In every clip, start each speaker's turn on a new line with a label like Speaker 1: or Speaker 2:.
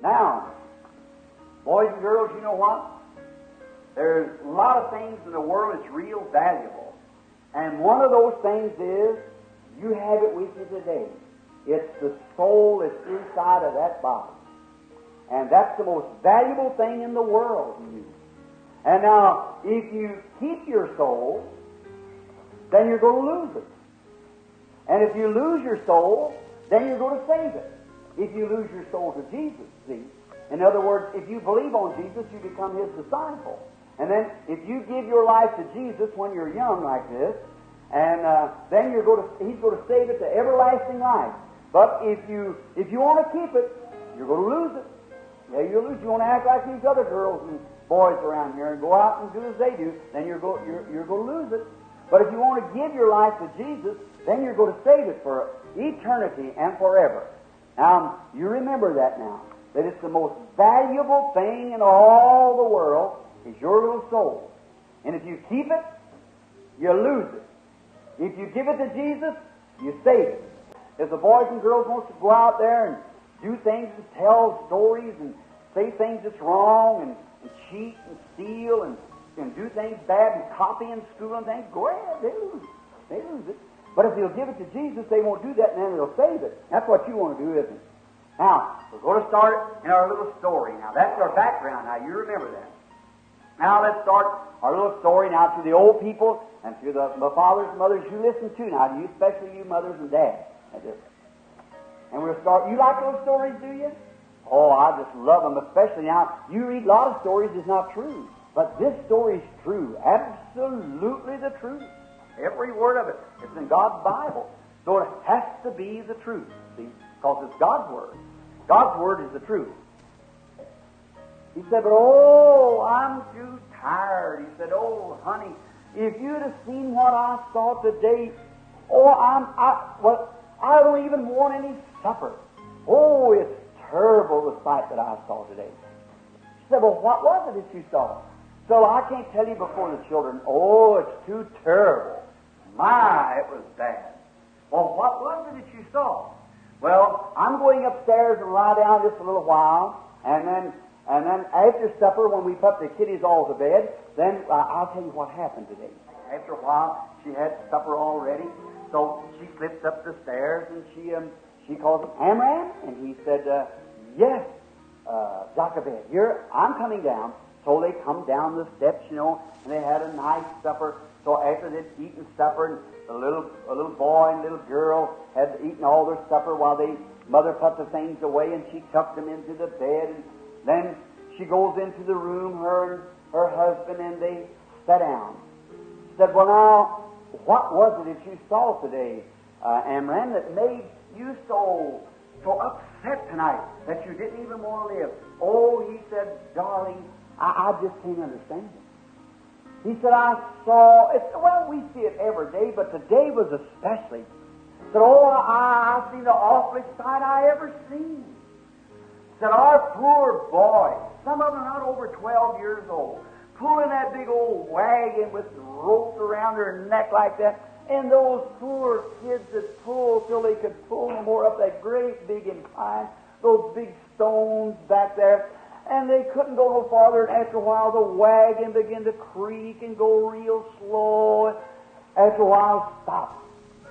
Speaker 1: Now, boys and girls, you know what? There's a lot of things in the world that's real valuable. And one of those things is, you have it with you today. It's the soul that's inside of that body. And that's the most valuable thing in the world to you. And now, if you keep your soul, then you're going to lose it. And if you lose your soul, then you're going to save it. If you lose your soul to Jesus, see? In other words, if you believe on Jesus, you become His disciple. And then, if you give your life to Jesus when you're young like this, and then He's going to save it to everlasting life. But if you want to keep it, you're going to lose it. Yeah, you'll lose. You want to act like these other girls and boys around here and go out and do as they do, then you're going to lose it. But if you want to give your life to Jesus, then you're going to save it for eternity and forever. Now, you remember that now, that it's the most valuable thing in all the world is your little soul. And if you keep it, you lose it. If you give it to Jesus, you save it. If the boys and girls want to go out there and do things and tell stories and say things that's wrong and cheat and steal and do things bad and copy in school and things, go ahead, they lose it. But if they'll give it to Jesus, they won't do that, and then they'll save it. That's what you want to do, isn't it? Now, we're going to start in our little story. Now, that's our background. Now, you remember that. Now, let's start our little story now to the old people and to the fathers and mothers you listen to now, you, especially you mothers and dads. And we'll start. You like those stories, do you? Oh, I just love them, especially now. You read a lot of stories that's not true. But this story is true. Absolutely the truth. Every word of it. It's in God's Bible. So it has to be the truth, see? Because it's God's Word. God's Word is the truth. He said, but oh, I'm too tired. He said, oh, honey, if you'd have seen what I saw today, oh, I don't even want any supper. Oh, it's terrible, the sight that I saw today. She said, well, what was it that you saw? So I can't tell you before the children. Oh, it's too terrible. My, it was bad. Well, what was it that you saw? Well, I'm going upstairs and lie down just a little while, and then after supper, when we put the kiddies all to bed, then I'll tell you what happened today. After a while, she had supper all ready, so she slips up the stairs and she calls him, Amram, and he said, yes, Jochebed, here, I'm coming down. So they come down the steps, and they had a nice supper. So after they'd eaten supper, and a little boy and little girl had eaten all their supper while mother put the things away, and she tucked them into the bed. And then she goes into the room, her and her husband, and they sat down. She said, well, now, what was it that you saw today, Amram, that made you so upset tonight that you didn't even want to live? Oh, he said, darling, I just can't understand it. He said, I saw, well, we see it every day, but today was especially. He said, oh, I seen the awfulest sight I ever seen. He said, our poor boys, some of them not over 12 years old, pulling that big old wagon with ropes around their neck like that, and those poor kids that pulled till they could pull no more up that great big incline, those big stones back there. And they couldn't go no farther, and after a while the wagon began to creak and go real slow. After a while, stopped.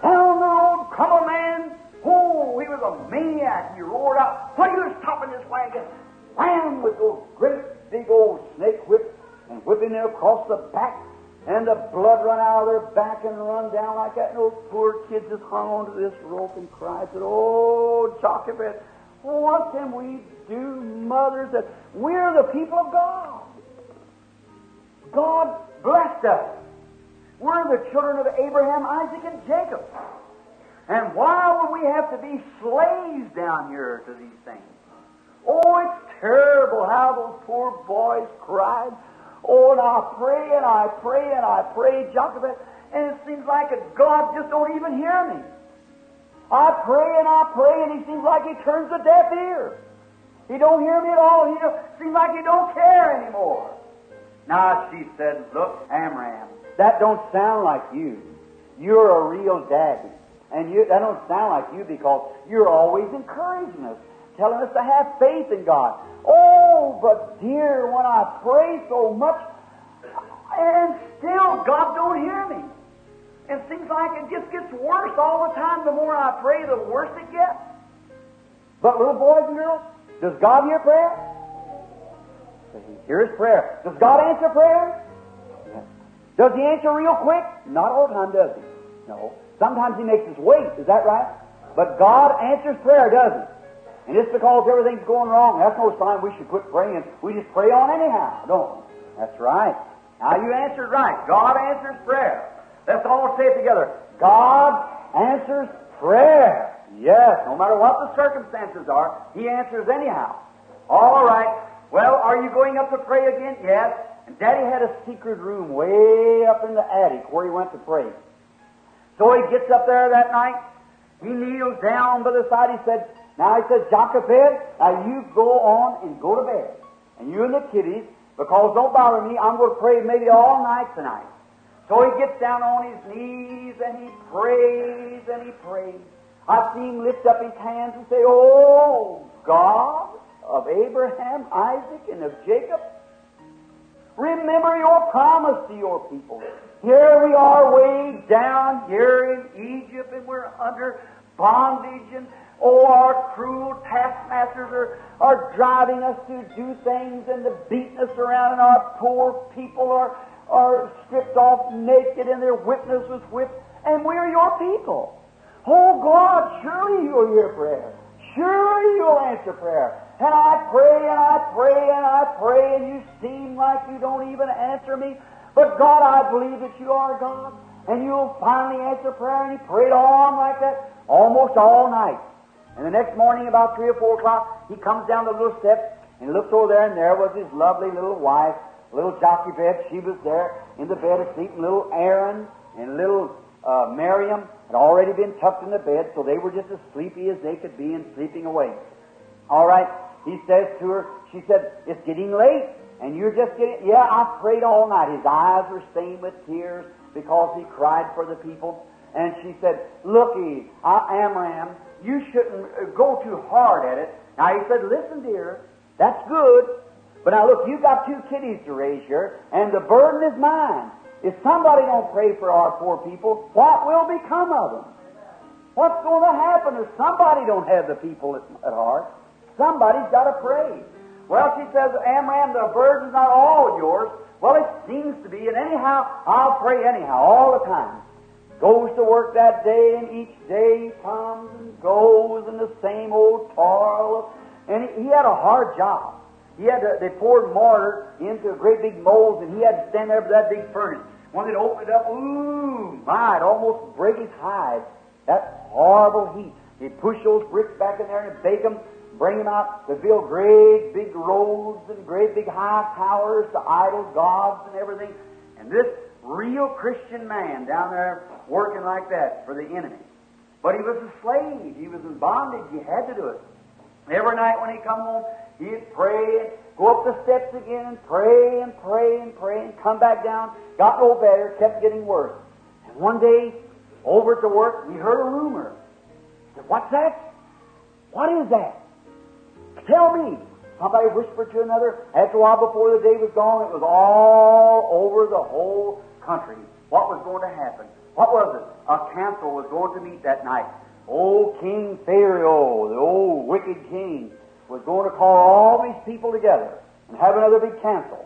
Speaker 1: Down the road come a man. Oh, he was a maniac. He roared out, "What are you stopping this wagon?" Wham! With those great big old snake whips and whipping them across the back, and the blood run out of their back and run down like that. And those poor kids just hung onto this rope and cried, said, "Oh, Jochebed, what can we do, mothers, that we're the people of God? God blessed us. We're the children of Abraham, Isaac, and Jacob. And why would we have to be slaves down here to these things? Oh, it's terrible how those poor boys cried. Oh, and I pray and I pray and I pray, Jochebed, and it seems like God just don't even hear me. I pray, and He seems like He turns a deaf ear. He don't hear me at all. He seems like He don't care anymore." Now she said, "Look, Amram, that don't sound like you. You're a real daddy. And that don't sound like you because you're always encouraging us, telling us to have faith in God. Oh, but dear, when I pray so much, and still God don't hear me. It seems like it just gets worse all the time. The more I pray, the worse it gets. But little boys and girls, does God hear prayer? He hears prayer. Does God answer prayer? Yes. Does He answer real quick? Not all the time, does He? No. Sometimes He makes us wait. Is that right? But God answers prayer, doesn't He? And just because everything's going wrong, that's no sign we should quit praying. We just pray on anyhow, don't we? That's right. Now you answered right. God answers prayer. Let's all say it together. God answers prayer. Yes, no matter what the circumstances are, He answers anyhow. All right. Well, are you going up to pray again? Yes. And Daddy had a secret room way up in the attic where he went to pray. So he gets up there that night. He kneels down by the side. He said, Jochebed, now you go on and go to bed. And you and the kiddies, because don't bother me, I'm going to pray maybe all night tonight. So he gets down on his knees and he prays and he prays. I've seen him lift up his hands and say, Oh, God of Abraham, Isaac, and of Jacob, remember your promise to your people. Here we are way down here in Egypt and we're under bondage and our cruel taskmasters are driving us to do things and to beating us around and our poor people are stripped off naked and their witness was whipped and we're your people. Oh God, surely you'll hear prayer. Surely you'll answer prayer. And I pray and I pray and I pray and you seem like you don't even answer me. But God, I believe that you are God. And you'll finally answer prayer. And he prayed on like that almost all night. And the next morning about 3 or 4 o'clock, he comes down the little steps and looks over there and there was his lovely little wife, little Jochebed. She was there in the bed asleep. And little Aaron and little Marrion had already been tucked in the bed, so they were just as sleepy as they could be and sleeping away. All right, he says to her, she said, it's getting late, and you're just getting, yeah, I prayed all night. His eyes were stained with tears because he cried for the people. And she said, looky, Amram, you shouldn't go too hard at it. Now he said, listen, dear, that's good, but now look, you've got 2 kiddies to raise here, and the burden is mine. If somebody don't pray for our poor people, what will become of them? What's going to happen if somebody don't have the people at heart? Somebody's got to pray. Well, she says, Amram, the burden's not all yours. Well, it seems to be, and anyhow, I'll pray anyhow, all the time. Goes to work that day, and each day he comes and goes in the same old toil. And he had a hard job. They poured mortar into great big molds, and he had to stand there by that big furnace. When they'd open it up, ooh, my, it'd almost break his hide. That horrible heat. He'd push those bricks back in there and bake them, bring them out to build great big roads and great big high towers to idol gods and everything. And this real Christian man down there working like that for the enemy. But he was a slave. He was in bondage. He had to do it. Every night when he come home, he'd pray and go up the steps again and pray and pray and pray and come back down. Got no better, kept getting worse. And one day, over at the work, we heard a rumor. He said, what's that? What is that? Tell me. Somebody whispered to another. After a while, before the day was gone, it was all over the whole country. What was going to happen? What was it? A council was going to meet that night. Old King Pharaoh, the old wicked king, was going to call all these people together and have another big council.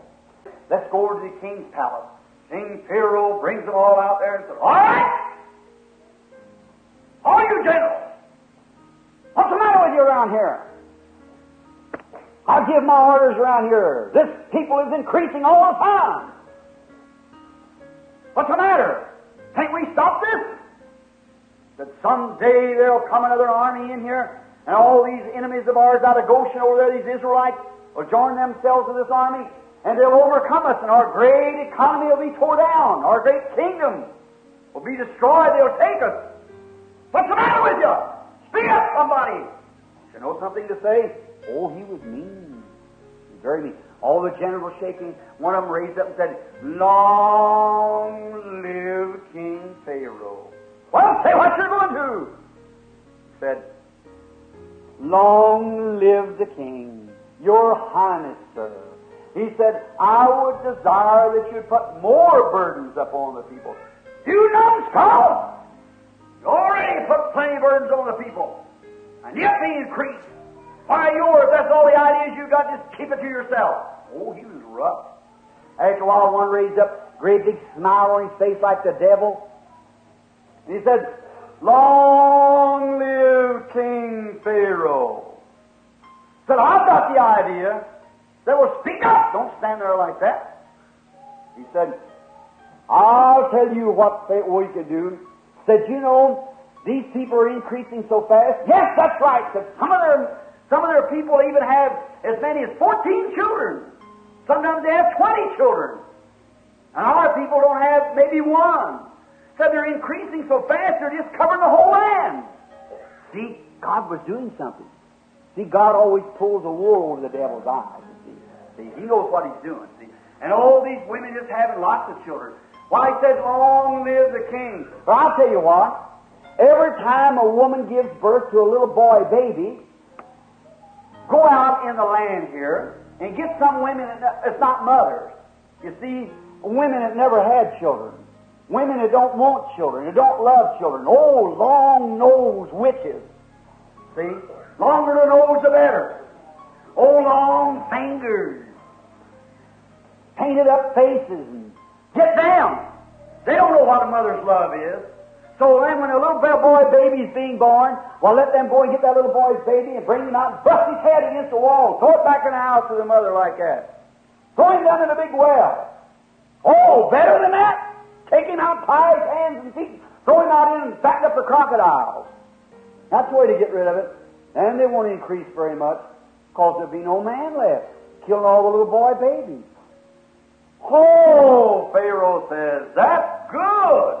Speaker 1: Let's go over to the king's palace. King Pharaoh brings them all out there and says, all right! All you generals! What's the matter with you around here? I give my orders around here. This people is increasing all the time. What's the matter? Can't we stop this? That someday there'll come another army in here, and all these enemies of ours out of Goshen over there, these Israelites, will join themselves to this army, and they'll overcome us, and our great economy will be tore down. Our great kingdom will be destroyed. They'll take us. What's the matter with you? Speak up, somebody. You know something to say? Oh, he was mean. He was very mean. All the generals shaking. One of them raised up and said, long live King Pharaoh. Well, say what you're going to. He said, long live king, your highness, sir. He said, I would desire that you'd put more burdens upon the people. You numbskull! You already put plenty of burdens on the people. And yet they increase. Why, yours, that's all the ideas you got, just keep it to yourself. Oh, he was rough. After a while, one raised up, great big smile on his face like the devil. And he said, Long live King Pharaoh. Said, I've got the idea. Said, well, speak up. Don't stand there like that. He said, I'll tell you what we could do. Said, you know, these people are increasing so fast. Yes, that's right. Said, some of their people even have as many as 14 children. Sometimes they have 20 children. And our people don't have maybe one. Said they're increasing so fast, they're just covering the whole land. See, God was doing something. See, God always pulls the wool over the devil's eyes. See, He knows what He's doing. See, and all these women just having lots of children. Why, He said, long live the king. But I'll tell you what, every time a woman gives birth to a little boy baby, go out in the land here and get some women that's not mothers. You see, women that never had children. Women that don't want children, that don't love children. Oh, long-nosed witches. See? Longer the nose, the better. Oh, long fingers. Painted up faces. And get them. They don't know what a mother's love is. So then when a little boy baby is being born, well, let them go and get that little boy's baby and bring him out and bust his head against the wall. Throw it back in the house to the mother like that. Throw him down in a big well. Oh, better than that? Take him out, tie his hands and feet, throw him out in and back up the crocodiles. That's the way to get rid of it. And they won't increase very much, because there'll be no man left, killing all the little boy babies. Oh, Pharaoh says, that's good.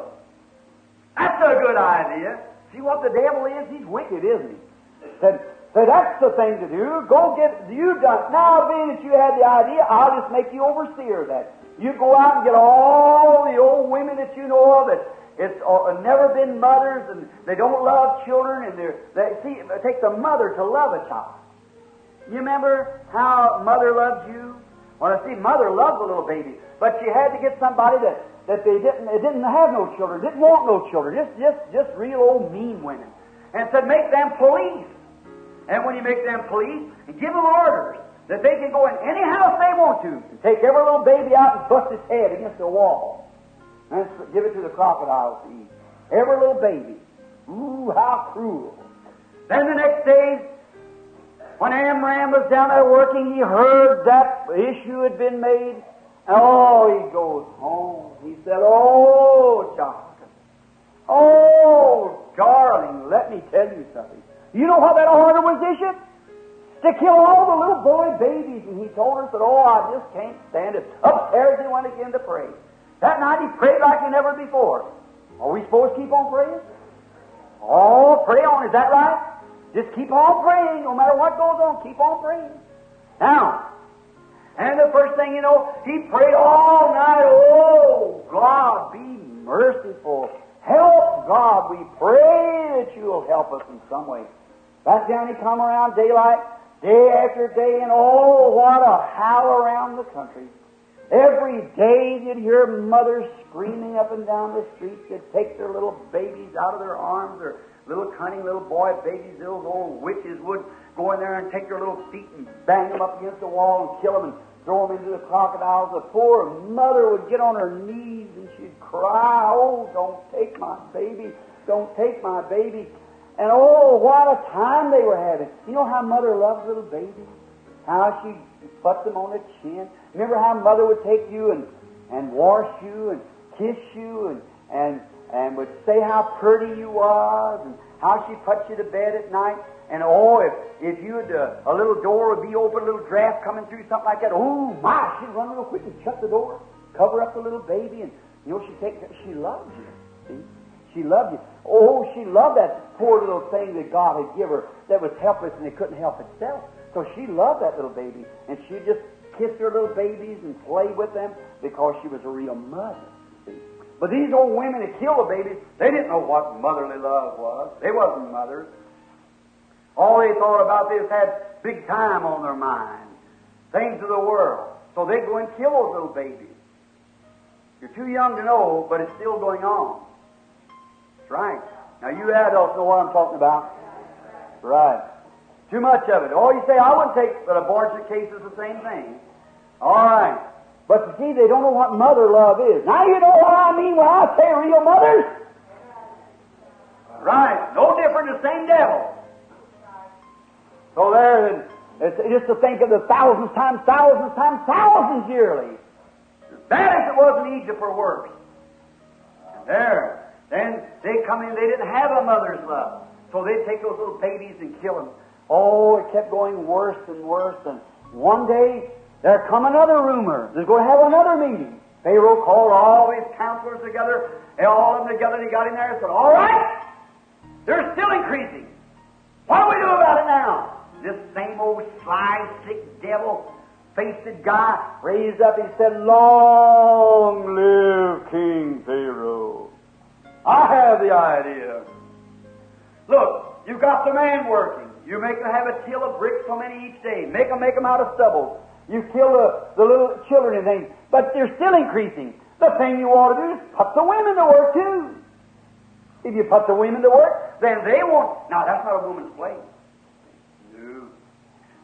Speaker 1: That's a good idea. See what the devil is? He's wicked, isn't he? Said, that's the thing to do. Go get, you done. Now, being that you had the idea, I'll just make you overseer of that. You go out and get all the old women that you know of that it's never been mothers and they don't love children and it takes a mother to love a child. You remember how mother loved you? Well, I see, mother loved the little baby, but she had to get somebody that they didn't have no children, didn't want no children, just real old mean women, and said make them police. And when you make them police, give them orders that they can go in any house they want to and take every little baby out and bust its head against the wall and give it to the crocodiles to eat. Every little baby. Ooh, how cruel. Then the next day, when Amram was down there working, he heard that issue had been made. And he goes home. He said, oh, Jonathan, oh, darling, let me tell you something. You know how that order was issued? To kill all the little boy babies. And he told her, said, I just can't stand it. Upstairs he went again to pray. That night he prayed like never before. Are we supposed to keep on praying? Oh, pray on. Is that right? Just keep on praying. No matter what goes on, keep on praying. Now, and the first thing you know, he prayed all night. Oh, God, be merciful. Help, God. We pray that you'll help us in some way. Back down he come around daylight, day after day, and what a howl around the country. Every day you'd hear mothers screaming up and down the streets. They'd take their little babies out of their arms, their little cunning little boy babies. Those old witches would go in there and take their little feet and bang them up against the wall and kill them and throw them into the crocodiles. The poor mother would get on her knees and she'd cry, oh, don't take my baby, don't take my baby. And what a time they were having. You know how mother loves little babies? How she put them on the chin. Remember how mother would take you and wash you and kiss you and would say how pretty you was and how she put you to bed at night. And if you'd, a little door would be open, a little draft coming through, something like that. Oh my, she'd run real quick and shut the door, cover up the little baby, and she loved you. See? She loved you. Oh, she loved that poor little thing that God had given her that was helpless and it couldn't help itself. So she loved that little baby, and she just kissed her little babies and played with them because she was a real mother. See? But these old women that killed the babies, they didn't know what motherly love was. They wasn't mothers. All they thought about this had big time on their mind, things of the world. So they go and kill those little babies. You're too young to know, but it's still going on. That's right. Now you adults know what I'm talking about. Right. Too much of it. Oh, you say, I wouldn't take, but abortion case is the same thing. All right. But you see, they don't know what mother love is. Now you know what I mean when I say real mothers? Right. No different, the same devil. So there, it's just to think of the thousands times thousands yearly. As bad as it was in Egypt or worse. And there. Then they come in, they didn't have a mother's love. So they'd take those little babies and kill them. Oh, it kept going worse and worse. And one day, there come another rumor. They're going to have another meeting. Pharaoh called all his counselors together, and all of them together, and he got in there and said, all right, they're still increasing. What do we do about it now? This same old sly, sick, devil-faced guy raised up and said, long live King Pharaoh. I have the idea. Look, you've got the man working. You make them have a till of bricks so many each day. Make them out of stubble. You kill the little children and things. But they're still increasing. The thing you ought to do is put the women to work too. If you put the women to work, then they won't. Now, that's not a woman's place. No.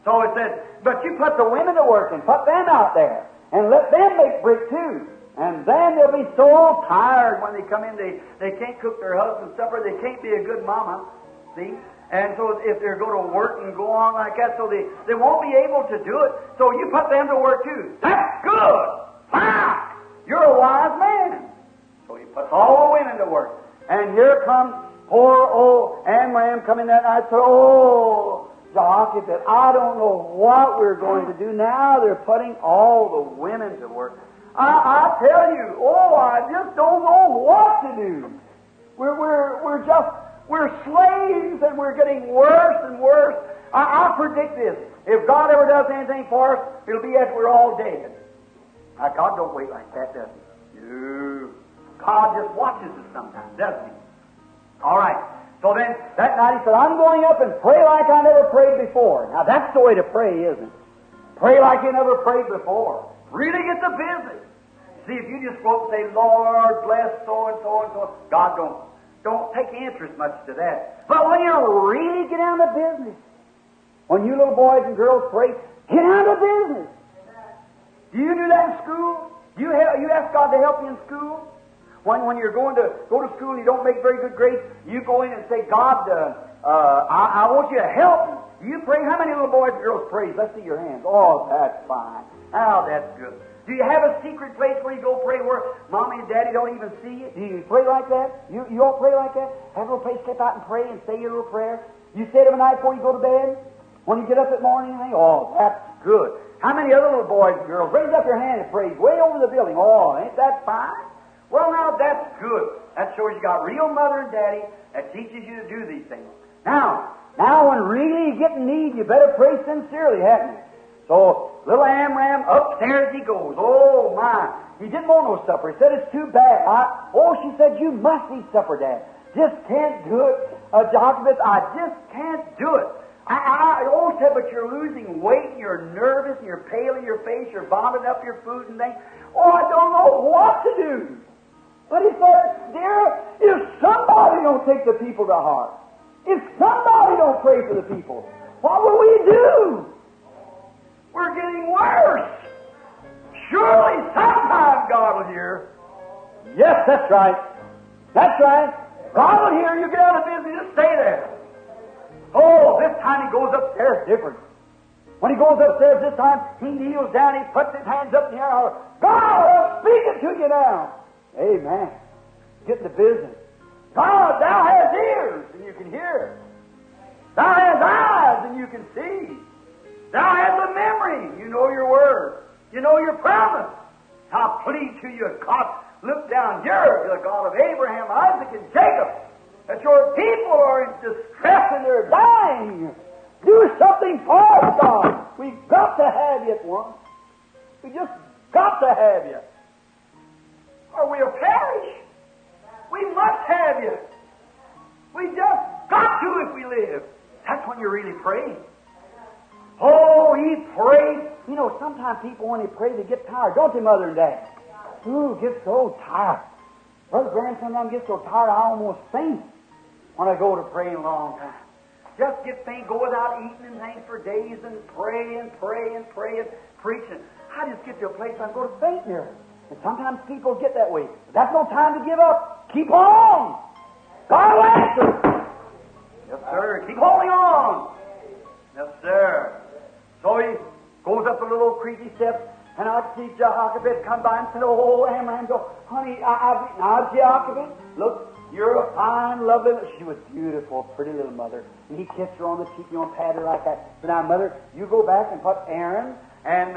Speaker 1: So it said, but you put the women to work and put them out there and let them make brick too. And then they'll be so tired when they come in, they can't cook their husband's supper, they can't be a good mama, see? And so if they're going to work and go on like that, so they won't be able to do it, so you put them to work too. That's good! Fine! You're a wise man. So he puts all the women to work. And here comes poor old Amram coming that night and said, oh, Jehoshaphat, I don't know what we're going to do now. They're putting all the women to work. I tell you, I just don't know what to do. We're slaves and we're getting worse and worse. I predict this. If God ever does anything for us, it'll be after we're all dead. Now, God don't wait like that, does He? No. God just watches us sometimes, doesn't He? All right. So then, that night he said, I'm going up and pray like I never prayed before. Now, that's the way to pray, isn't it? Pray like you never prayed before. Really get the business. See, if you just go up and say, Lord, bless so and so and so, God don't take interest much to that. But when you really get down to business, when you little boys and girls pray, get down to business. Do you do that in school? Do you ask God to help you in school? When you're going to go to school and you don't make very good grades, you go in and say, God, I want you to help me. Do you pray? How many little boys and girls pray? Let's see your hands. Oh, that's fine. Oh, that's good. Do you have a secret place where you go pray where Mommy and Daddy don't even see you? Do you pray like that? You all pray like that? Have a little place, step out and pray and say your little prayer? You say it every night before you go to bed? When you get up at morning and think, oh, that's good. How many other little boys and girls raise up your hand and pray way over the building? Oh, ain't that fine? Well, now, that's good. That shows you got real mother and daddy that teaches you to do these things. Now, when really you get in need, you better pray sincerely, haven't you? So, little Amram, upstairs he goes. Oh, my. He didn't want no supper. He said, it's too bad. She said, you must eat supper, Dad. Just can't do it. Jehoshaphat, I just can't do it. I said, but you're losing weight, and you're nervous, and you're pale in your face, you're vomiting up your food and things. Oh, I don't know what to do. But he said, dear, if somebody don't take the people to heart, if somebody don't pray for the people, what will we do? We're getting worse. Surely sometime God will hear. Yes, that's right. That's right. God will hear. You get out of business, just stay there. Oh, this time he goes upstairs different. When he goes upstairs this time, he kneels down, he puts his hands up in the air. God, I'm speaking to you now. Amen. Get the business. God, thou hast ears, and you can hear. Thou hast eyes, and you can see. Thou hast a memory. You know your word. You know your promise. I plead to you, God, look down. You're the God of Abraham, Isaac, and Jacob. That your people are in distress and they're dying. Do something for us, God. We've got to have you at once. We just got to have you. Or we'll perish. We must have you. We just got to if we live. That's when you're really praying. Oh, he prayed. You know, sometimes people, when they pray, they get tired, don't they, Mother and Dad? Ooh, get so tired. Brother Graham sometimes gets so tired I almost faint when I go to pray a long time. Just get faint, go without eating and things for days and pray and pray and pray and preaching. I just get to a place I go to faint here. And sometimes people get that way. But that's no time to give up. Keep on. God will answer. Yes, sir. Keep holding on. Yes, sir. So he goes up the little creaky steps, and I see Jehoshaphat come by and said, oh, Amram, go, honey, now Jehoshaphat, look, you're a fine, lovely, she was beautiful, pretty little mother. And he kissed her on the cheek, you know, pat her like that. So now, mother, you go back and put Aaron and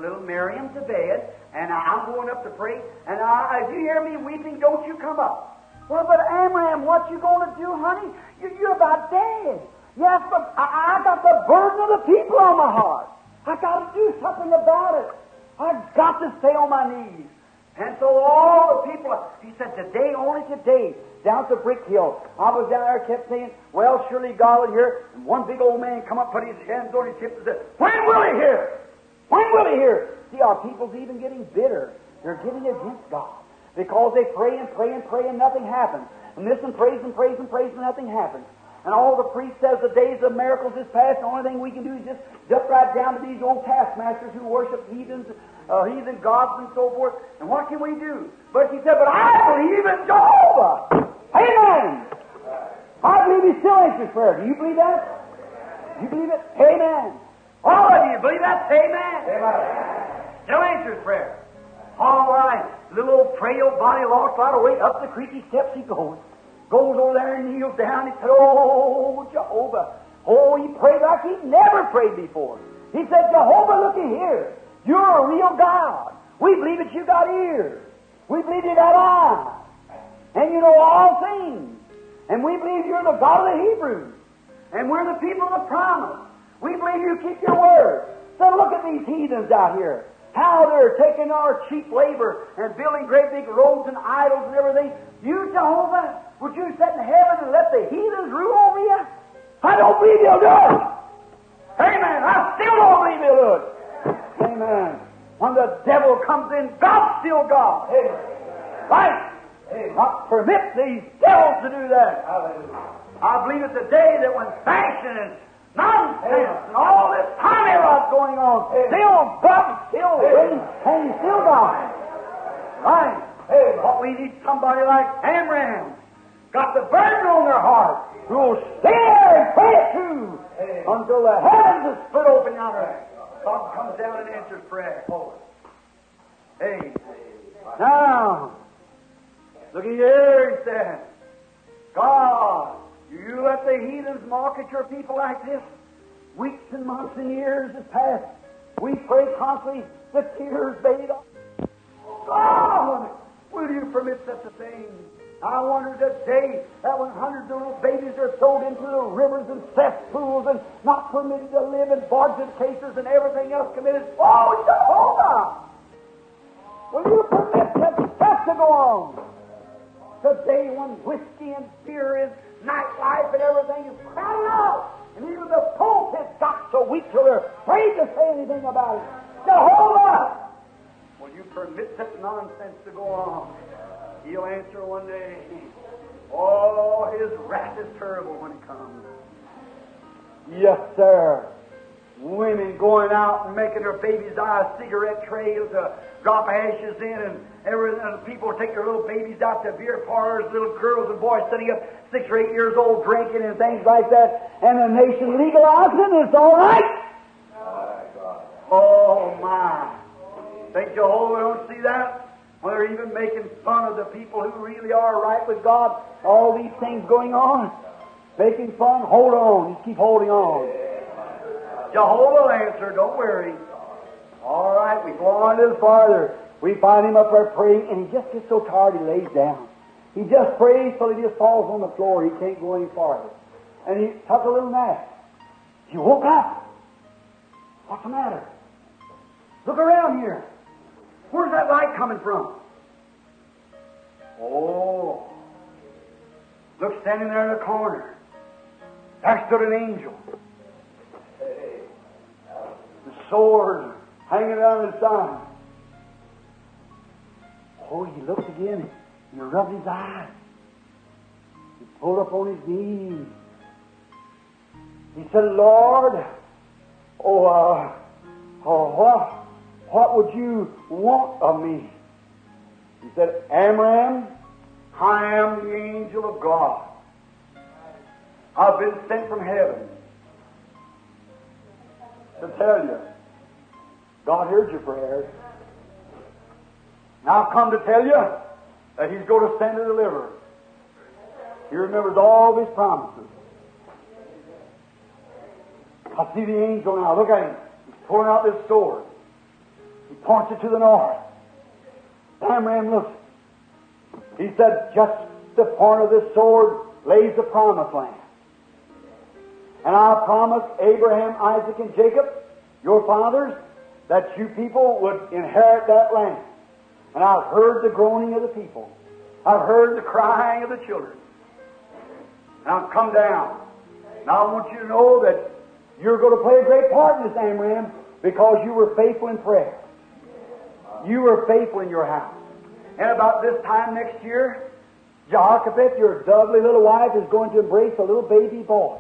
Speaker 1: little Marrion to bed, and I'm going up to pray, and if you hear me weeping, don't you come up. Well, but Amram, what you going to do, honey? You're about dead. Yes, but I got the burden of the people on my heart. I got to do something about it. I've got to stay on my knees. And so all the people, he said, today, only today, down at the Brick Hill, I was down there, kept saying, well, surely God will hear. And one big old man come up, put his hands on his hips and said, when will he hear? When will he hear? See, our people's even getting bitter. They're getting against God because they pray and pray and pray and nothing happens. And listen, praise and praise and praise and nothing happens. And all the priest says the days of miracles is past. The only thing we can do is just duck right down to these old taskmasters who worship heathen gods and so forth. And what can we do? But he said, but I believe in Jehovah. Amen. I believe he still answers prayer. Do you believe that? Do you believe it? Amen. All of you believe that? Amen. Amen. Still answers prayer. All right. Little old frail body lost right away. Up the creaky steps he goes. Goes over there and kneels down. He said, oh, Jehovah. Oh, he prayed like he never prayed before. He said, Jehovah, looky here. You're a real God. We believe that you got ears. We believe you got eyes. And you know all things. And we believe you're the God of the Hebrews. And we're the people of the promise. We believe you keep your word. So look at these heathens out here. How they're taking our cheap labor and building great big roads and idols and everything. You, Jehovah, would you sit in heaven and let the heathens rule over you? I don't believe you'll do it. Amen. I still don't believe you'll do it. Amen. When the devil comes in, God's still God. Amen. Right? Amen. Not permit these devils to do that. Hallelujah. I believe it's the day that when fashion and nonsense and all this tommy rot going on, still God, still reigns, and He's still God. Right? But we need somebody like Amram, got the burden on their heart, who will stay there and pray it too until the heavens are split open yonder. God comes down and answers prayer. Hey, now, look here, he said, God, you let the heathens mock at your people like this? Weeks and months and years have passed. We pray constantly, the tears bathe off. God, will you permit such a thing? I wonder the day that when hundreds of little babies are thrown into the rivers and cesspools and not permitted to live in barges cases and everything else committed. Oh, Jehovah! Will you permit such stuff to go on? Today when whiskey and beer and nightlife and everything is crowded out, and even the Pope has got so weak till they're afraid to say anything about it. Jehovah! Will you permit such nonsense to go on? He'll answer one day. Oh, His wrath is terrible when it comes. Yes, sir. Women going out and making their babies die of cigarette trails to drop ashes in, and people take their little babies out to beer parlors, little girls and boys sitting up 6 or 8 years old drinking and things like that, and the nation legalizing it, it's all right. Oh, my. Think Jehovah don't see that? When they're even making fun of the people who really are right with God, all these things going on, making fun, hold on, just keep holding on. Jehovah will answer, don't worry. All right, we go on a little farther. We find him up there praying, and he just gets so tired he lays down. He just prays till he just falls on the floor. He can't go any farther. And he took a little nap. He woke up. What's the matter? Look around here. Where's that light coming from? Oh. Look, standing there in the corner. There stood an angel. sword hanging down his side. Oh, he looked again. He rubbed his eyes. He pulled up on his knees. He said, Lord, what would you want of me? He said, Amram, I am the angel of God. I've been sent from heaven to tell you, God heard your prayers. Now I've come to tell you that He's going to send a deliverer. He remembers all of His promises. I see the angel now. Look at him. He's pulling out this sword. He points it to the north. Amram looks. He said, just the point of this sword lays the promised land. And I promised Abraham, Isaac, and Jacob, your fathers, that you people would inherit that land. And I've heard the groaning of the people. I've heard the crying of the children. And I've come down. Now I want you to know that you're going to play a great part in this, Amram, because you were faithful in prayer. You were faithful in your house. And about this time next year, Jehoshaphat, your lovely little wife, is going to embrace a little baby boy.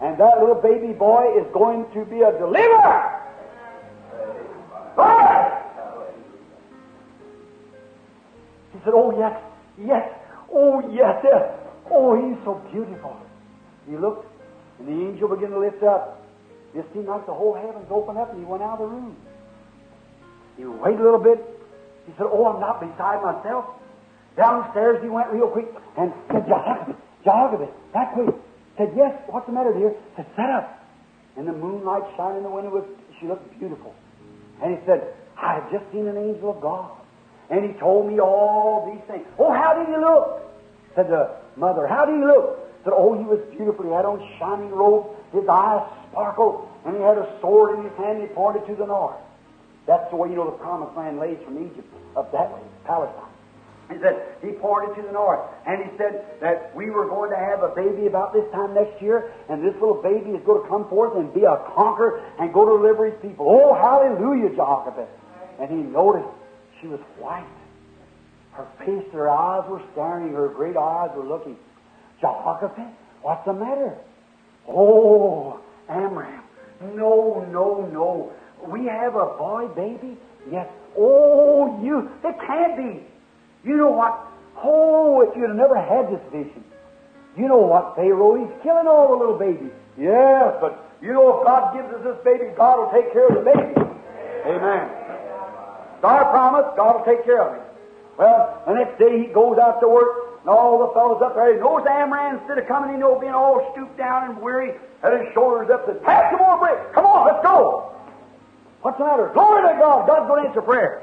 Speaker 1: And that little baby boy is going to be a deliverer. He said, oh, yes, yes, oh, yes, yes. Oh, he's so beautiful. He looked, and the angel began to lift up. It seemed like the whole heavens opened up, and he went out of the room. He waited a little bit. He said, oh, I'm not beside myself. Downstairs he went real quick and said, Jehoshaphat, that quick. Said, yes, what's the matter, dear? Said, set up. And the moonlight shining in the window, she looked beautiful. And he said, I have just seen an angel of God. And he told me all these things. Oh, how did he look? Said the mother, how did he look? Said, oh, he was beautiful. He had on shining robes. His eyes sparkled. And he had a sword in his hand. And he pointed to the north. That's the way, you know, the promised land lays from Egypt up that way, Palestine. He said, he pointed to the north. And he said that we were going to have a baby about this time next year, and this little baby is going to come forth and be a conqueror and go to deliver his people. Oh, hallelujah, Jehoshaphat. And he noticed she was white. Her face, her eyes were staring, her great eyes were looking. Jehoshaphat, what's the matter? Oh, Amram, no. We have a boy baby? Yes. Oh, it can't be. You know what? Oh, if you'd have never had this vision. You know what, Pharaoh? He's killing all the little babies. Yes, but you know if God gives us this baby, God will take care of the baby. Amen. God promised, God will take care of him. Well, the next day he goes out to work, and all the fellows up there, he knows Amram, instead of coming, being all stooped down and weary, had his shoulders up, said, pass some more bricks. Come on, let's go. What's the matter? Glory to God. God's going to answer prayer.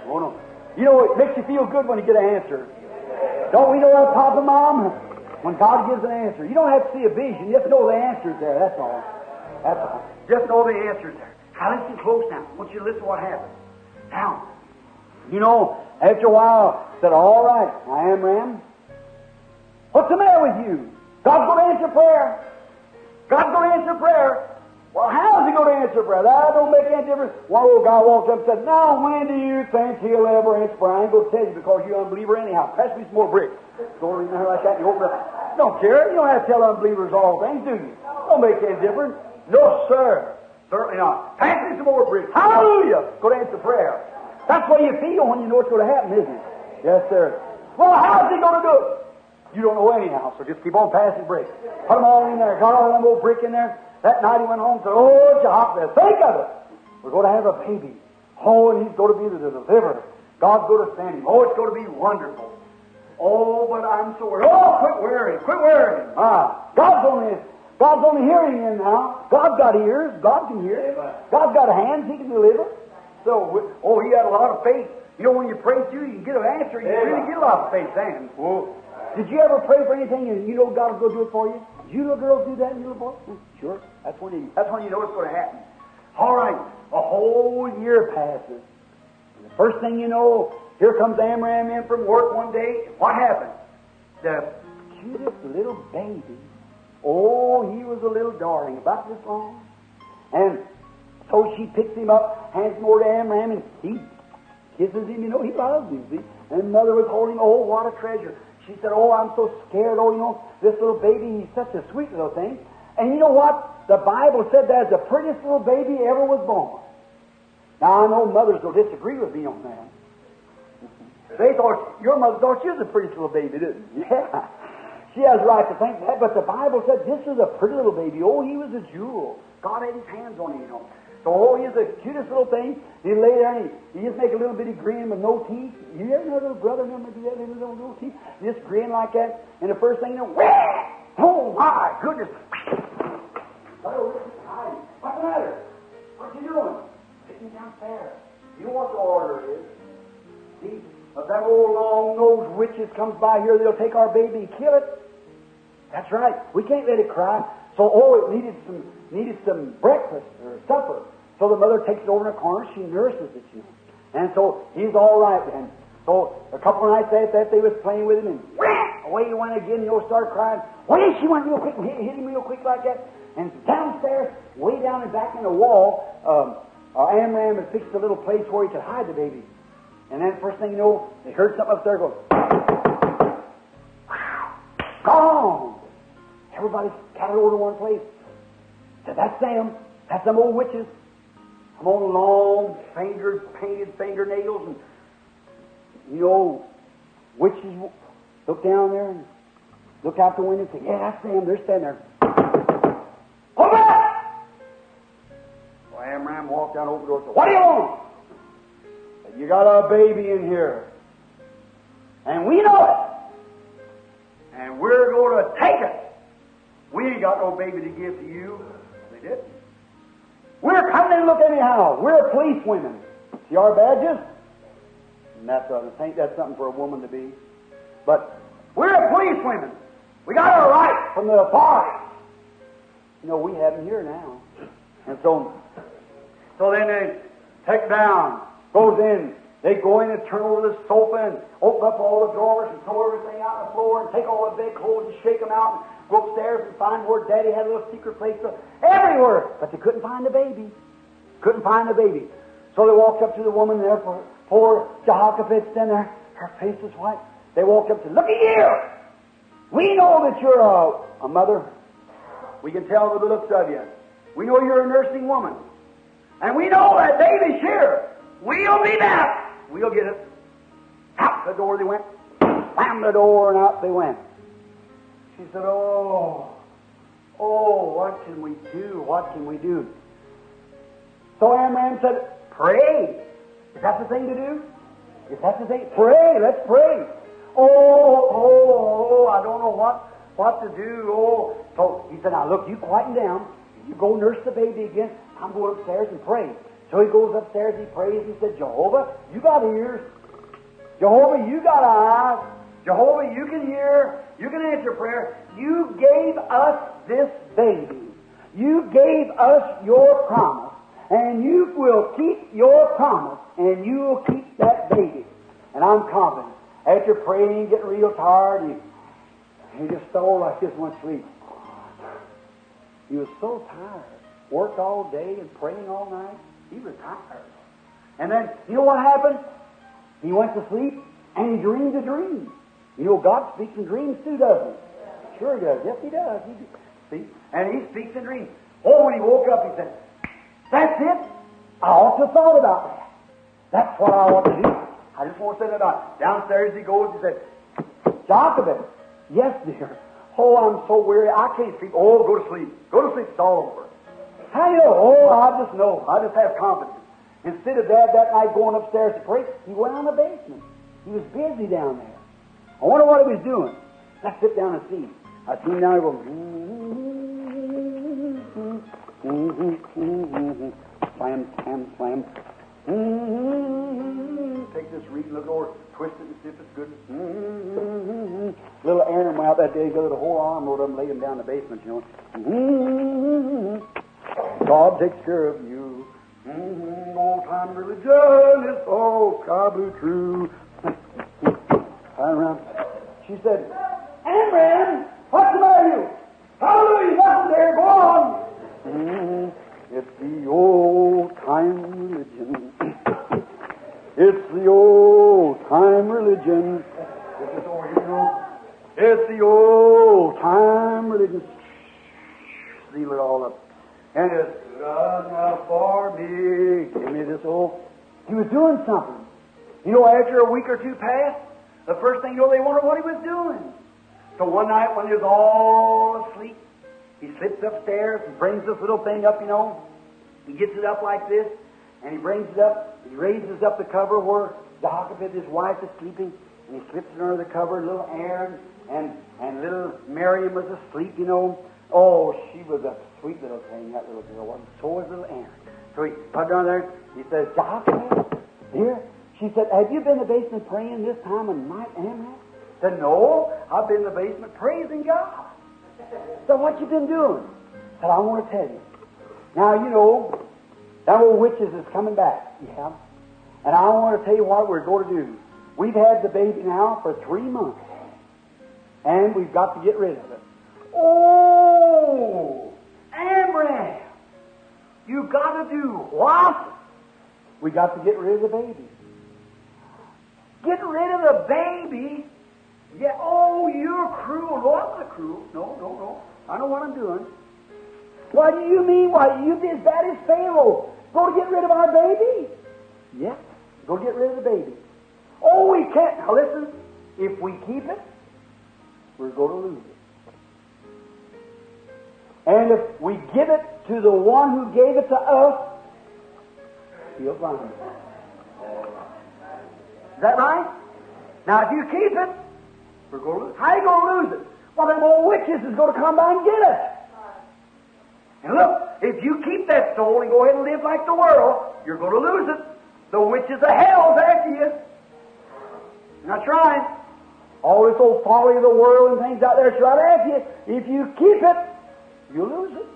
Speaker 1: Oh, no. You know, it makes you feel good when you get an answer. Don't we know that, Papa, Mom? When God gives an answer. You don't have to see a vision. You just know the answer's there. That's all. That's all. Just know the answer's there. Now listen close now. I want you to listen to what happened. Now, you know, after a while, I said, all right, now, Amram, what's the matter with you? God's going to answer prayer. God's going to answer prayer. Well, how is he going to answer prayer? That don't make any difference. One old guy walked up and said, now, when do you think he'll ever answer prayer? I ain't going to tell you because you're an unbeliever anyhow. Pass me some more bricks. Go in there like that and you open up. Don't care. You don't have to tell unbelievers all things, do you? Don't make any difference. No, sir. Certainly not. Pass me some more bricks. Hallelujah. Go to answer prayer. That's what you feel when you know what's going to happen, isn't it? Yes, sir. Well, how's he going to do it? You don't know anyhow, so just keep on passing bricks. Put them all in there. Got all them old brick in there. That night he went home and said, oh, Jehoshaphat, think of it. We're going to have a baby. Oh, and he's going to be the deliverer. God's going to send him. Oh, it's going to be wonderful. Oh, but I'm so worried. Oh, quit worrying. Quit worrying. God's only hearing him now. God's got ears. God can hear. God's got hands. He can deliver. So, he had a lot of faith. You know, when you pray through, you can get an answer. You really get a lot of faith then. Well, did you ever pray for anything and you know God will go do it for you? Did you little girls do that and you little boys? Sure. That's when you know it's going to happen. All right. A whole year passes. And the first thing you know, here comes Amram in from work one day. What happened? The cutest little baby. Oh, he was a little darling, about this long. And So she picks him up, hands him over to Amram, and he kisses him. You know, he loves him, see. And Mother was holding him. Oh, what a treasure. She said, oh, I'm so scared. Oh, you know, this little baby, he's such a sweet little thing. And you know what? The Bible said that's the prettiest little baby ever was born. Now, I know mothers will disagree with me on that. They thought, your mother thought she was the prettiest little baby, didn't she? Yeah. She has a right to think that, but the Bible said this is a pretty little baby. Oh, he was a jewel. God had his hands on him, you know. So, oh, he's the cutest little thing. He lay there and he just make a little bitty grin with no teeth. You ever know little brother never do that, little teeth? Just grin like that, and the first thing you know, whah! Oh, my goodness. What's the matter? What you doing? Sitting downstairs. You know what the order is. See, if them old long-nosed witches comes by here, they'll take our baby and kill it. That's right. We can't let it cry. So, oh, it needed some breakfast or supper. So the mother takes it over in a corner. She nurses it, you know. And so he's all right then. So a couple of nights after that, they was playing with him, and away he went again. You know, started crying. Whee! She went real quick and hit him real quick like that. And downstairs, way down and back in the wall, Amram had fixed a little place where he could hide the baby. And then first thing you know, they heard something up there go, gone! Everybody scattered over to one place. Said, that's them. That's them old witches. Come on, long fingered, painted fingernails, and you know, witches look down there and look out the window and say, yeah, that's them. They're standing there. Hold back! Well, Amram walked down over the door and said, what do you want? Said, you got a baby in here. And we know it. And we're going to take it. We ain't got no baby to give to you. They didn't. We're coming in to look anyhow. We're police women. See our badges? And I think that's something for a woman to be. But we're police women. We got our right from the authorities. You know, we have them here now. And so then they take down, goes in. They go in and turn over the sofa and open up all the drawers and throw everything out on the floor and take all the bedclothes and shake them out and go upstairs and find where Daddy had a little secret place. Everywhere. But they couldn't find the baby. Couldn't find the baby. So they walked up to the woman there, poor Jehoshaphat in there. Her face was white. They walked up to, look at you! We know that you're a mother. We can tell by the looks of you. We know you're a nursing woman. And we know that baby's here. We'll be back. We'll get it. Out the door they went. Slammed the door and out they went. She said, oh, what can we do? What can we do? So Amram said, pray. Is that the thing to do? Is that the thing? Pray. Let's pray. I don't know what to do. So he said, now look, you quieten down. You go nurse the baby again. I'm going upstairs and pray. So he goes upstairs, he prays, he said, Jehovah, you got ears. Jehovah, you got eyes. Jehovah, you can hear. You can answer prayer. You gave us this baby. You gave us your promise. And you will keep your promise. And you will keep that baby. And I'm confident. After praying, getting real tired, he just fell like this one sleep. He was so tired. Worked all day and praying all night. He was tired. And then, you know what happened? He went to sleep and he dreamed a dream. You know, God speaks in dreams too, doesn't he? Sure he does. Yes, he does. See? And he speaks in dreams. Oh, when he woke up, he said, that's it. I ought to have thought about that. That's what I want to do. I just want to say that about it. Downstairs he goes, he said, Jochebed. Yes, dear. Oh, I'm so weary. I can't sleep. Oh, go to sleep. Go to sleep. It's all over. How do you know? Oh, I just know. I just have confidence. Instead of Dad that night going upstairs to pray, he went on the basement. He was busy down there. I wonder what he was doing. Let's sit down and see. I see him down there going, slam, slam, slam. Take this reed, look over, twist it and see if it's good. Little Aaron went out that day, got the whole armload of them, laid him down in the basement, you know. God takes care of you. Old time religion is so probably true. Turn around. She said, Amram, what's the matter with you? Hallelujah, nothing there, go on. It's the old religion. This is over here, you know. It's the old time religion. Seal it all up. And it's God now for me. Give me this old. He was doing something. You know, after a week or two passed, the first thing you know, they wondered what he was doing. So one night when they was all asleep, he slips upstairs and brings this little thing up, you know. He gets it up like this, and he brings it up. He raises up the cover where Jehoshaphat, his wife, is sleeping, and he slips it under the cover. Little Aaron and little Marrion was asleep, you know. Oh, she was a sweet little thing, that little girl was. So was little Aaron. So he put her on there. He says, Jehoshaphat, here. She said, have you been in the basement praying this time of night, Amram? Said, no, I've been in the basement praising God. So what you been doing? Said, I want to tell you. Now, you know, that old witches is coming back. Yeah. And I want to tell you what we're going to do. We've had the baby now for 3 months. And we've got to get rid of it. Oh, Amram, you got to do what? We got to get rid of the baby. Get rid of the baby? Yeah, oh, you're cruel. No, I'm not cruel. No. I know what I'm doing. What do you mean? Why, you be as bad as Pharaoh. Go to get rid of our baby? Yeah, go get rid of the baby. Oh, we can't. Now listen, if we keep it, we're going to lose it. And if we give it to the one who gave it to us, he'll find it. Is that right? Now, if you keep it, we're going to lose it. How are you going to lose it? Well, them old witches is going to come by and get it. And look, if you keep that soul and go ahead and live like the world, you're going to lose it. The witches of hell's after you. You're not trying. All this old folly of the world and things out there is right after you. If you keep it, you'll lose it.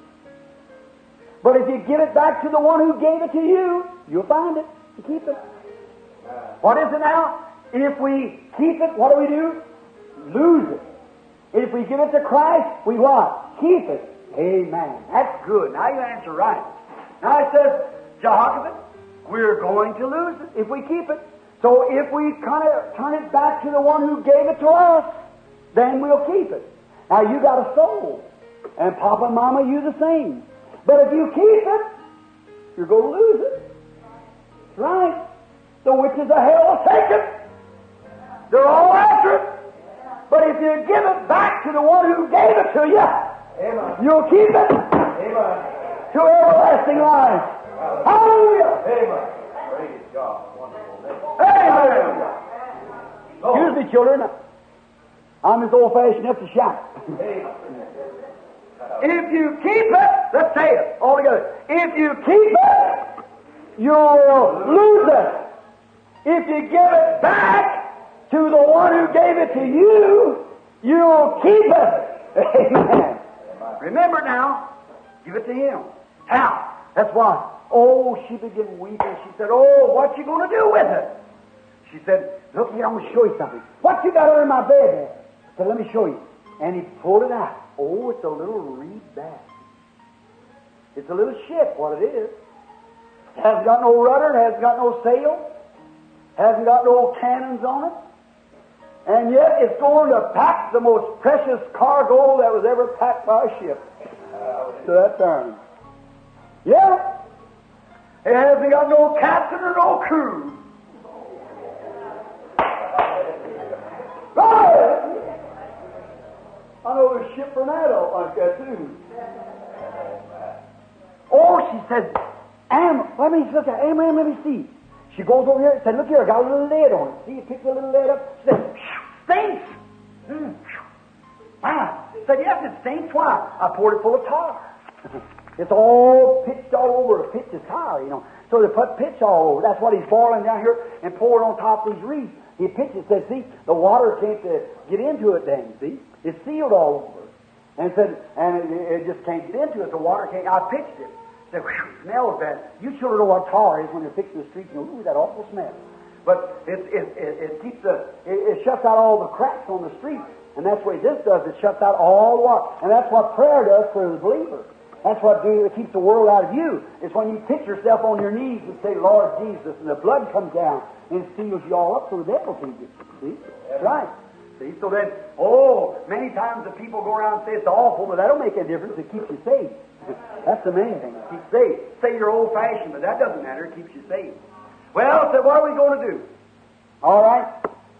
Speaker 1: But if you give it back to the one who gave it to you, you'll find it and keep it. What is it now? If we keep it, what do? Lose it. If we give it to Christ, we what? Keep it. Amen. That's good. Now you answer right. Now it says, Jehoshaphat, we're going to lose it if we keep it. So if we kind of turn it back to the one who gave it to us, then we'll keep it. Now you got a soul. And Papa and Mama, you the same. But if you keep it, you're going to lose it. Right. The witches of hell will take it. They're all after it. But if you give it back to the one who gave it to you, amen, you'll keep it. Amen. To everlasting life. Hallelujah. Amen. Praise God. Wonderful. Amen. Excuse me, children. I'm as old-fashioned enough to shout. If you keep it, let's say it all together. If you keep it, you'll lose it. If you give it back to the one who gave it to you, you'll keep it. Amen. Remember now, give it to him. How? That's why. Oh, she began weeping. She said, oh, what you going to do with it? She said, look here, I'm going to show you something. What you got under my bed there? I said, let me show you. And he pulled it out. Oh, it's a little reed bag. It's a little ship, what it is. It hasn't got no rudder, it hasn't got no sail, hasn't got no cannons on it. And yet it's going to pack the most precious cargo that was ever packed by a ship to that time. Yeah. It hasn't got no captain or no crew. Right. I know there's a ship for that like that too. Oh, she said, let me look at Amram, let me see. She goes over here and said, look here, I got a little lid on it. See, you pick the little lid up. She said, stinks. Wow. She said, yes, it stinks. Why? I poured it full of tar. It's all pitched all over. Pitch is tar, you know. So they put pitch all over. That's what he's boiling down here and pouring on top of these reeds. He pitched it, said, see, the water can't get into it then, see. It's sealed all over. And said, and it just can't get into it. The water can't. I pitched it. Said, whew, it smells bad. You children know what tar is when you're fixing the street. You know, ooh, that awful smell. But it keeps it shuts out all the cracks on the street. And that's what this does. It shuts out all the water. And that's what prayer does for the believer. That's what keeps the world out of you. It's when you pitch yourself on your knees and say, Lord Jesus, and the blood comes down and it seals you all up so the devil can't get you. See? That's right. See? So then, many times the people go around and say it's awful, but that don't make any difference. It keeps you saved. That's the main thing. It keeps you saved. Say you're old-fashioned, but that doesn't matter. It keeps you saved. Well, so what are we going to do? All right.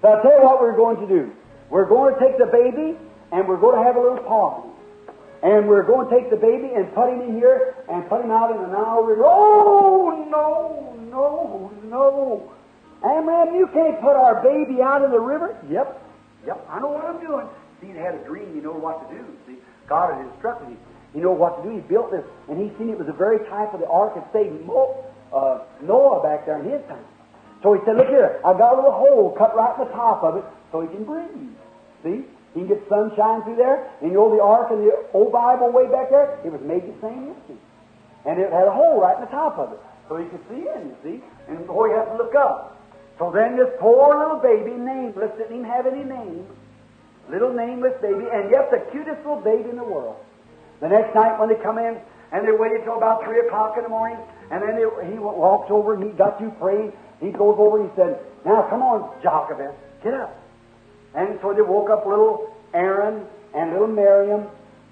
Speaker 1: So I'll tell you what we're going to do. We're going to take the baby, and we're going to have a little party. And we're going to take the baby and put him in here and put him out in the Nile River. Oh, no. Amram, you can't put our baby out in the river? Yep, I know what I'm doing. See, he had a dream. He knows what to do. See, God had instructed him. He knew what to do. He built this, and he seen it was the very type of the ark that saved Noah back there in his time. So he said, look here, I got a little hole cut right in the top of it so he can breathe. See? He can get sunshine through there. And you know the ark in the old Bible way back there? It was made the same instant. And it had a hole right in the top of it. So he could see in, you see? And before he had to look up. So then this poor little baby, nameless, didn't even have any name. Little nameless baby, and yet the cutest little baby in the world. The next night when they come in, and they waited till about 3 o'clock in the morning, and then he walks over and he got through praying. He goes over and he said, now come on, Jochebed, get up. And so they woke up little Aaron and little Marrion.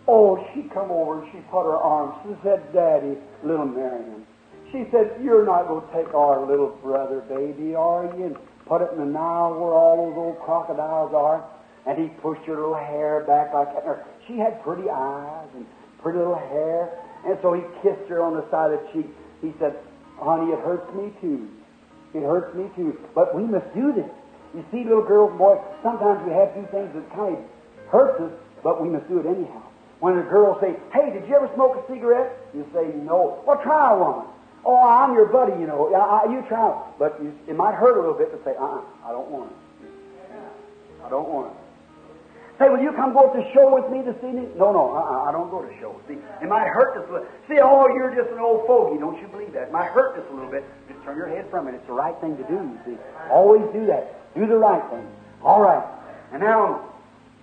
Speaker 1: Oh, she come over and she put her arms. She said, Daddy, little Marrion. She said, you're not going to take our little brother, baby, are you? And put it in the Nile where all those old crocodiles are. And he pushed her little hair back like that. She had pretty eyes and pretty little hair. And so he kissed her on the side of the cheek. He said, honey, it hurts me too. It hurts me too. But we must do this. You see, little girls and boys, sometimes we have to do things that kind of hurts us, but we must do it anyhow. When a girl say, hey, did you ever smoke a cigarette? You say, no. Well, try one. Oh, I'm your buddy, you know. You try it. But it might hurt a little bit to say, I don't want it. I don't want it. Say, will you come go to the show with me this evening? No, I don't go to shows. See, it might hurt just a little. See, you're just an old fogey. Don't you believe that? It might hurt just a little bit. Just turn your head from it. It's the right thing to do, you see. Always do that. Do the right thing. All right. And now,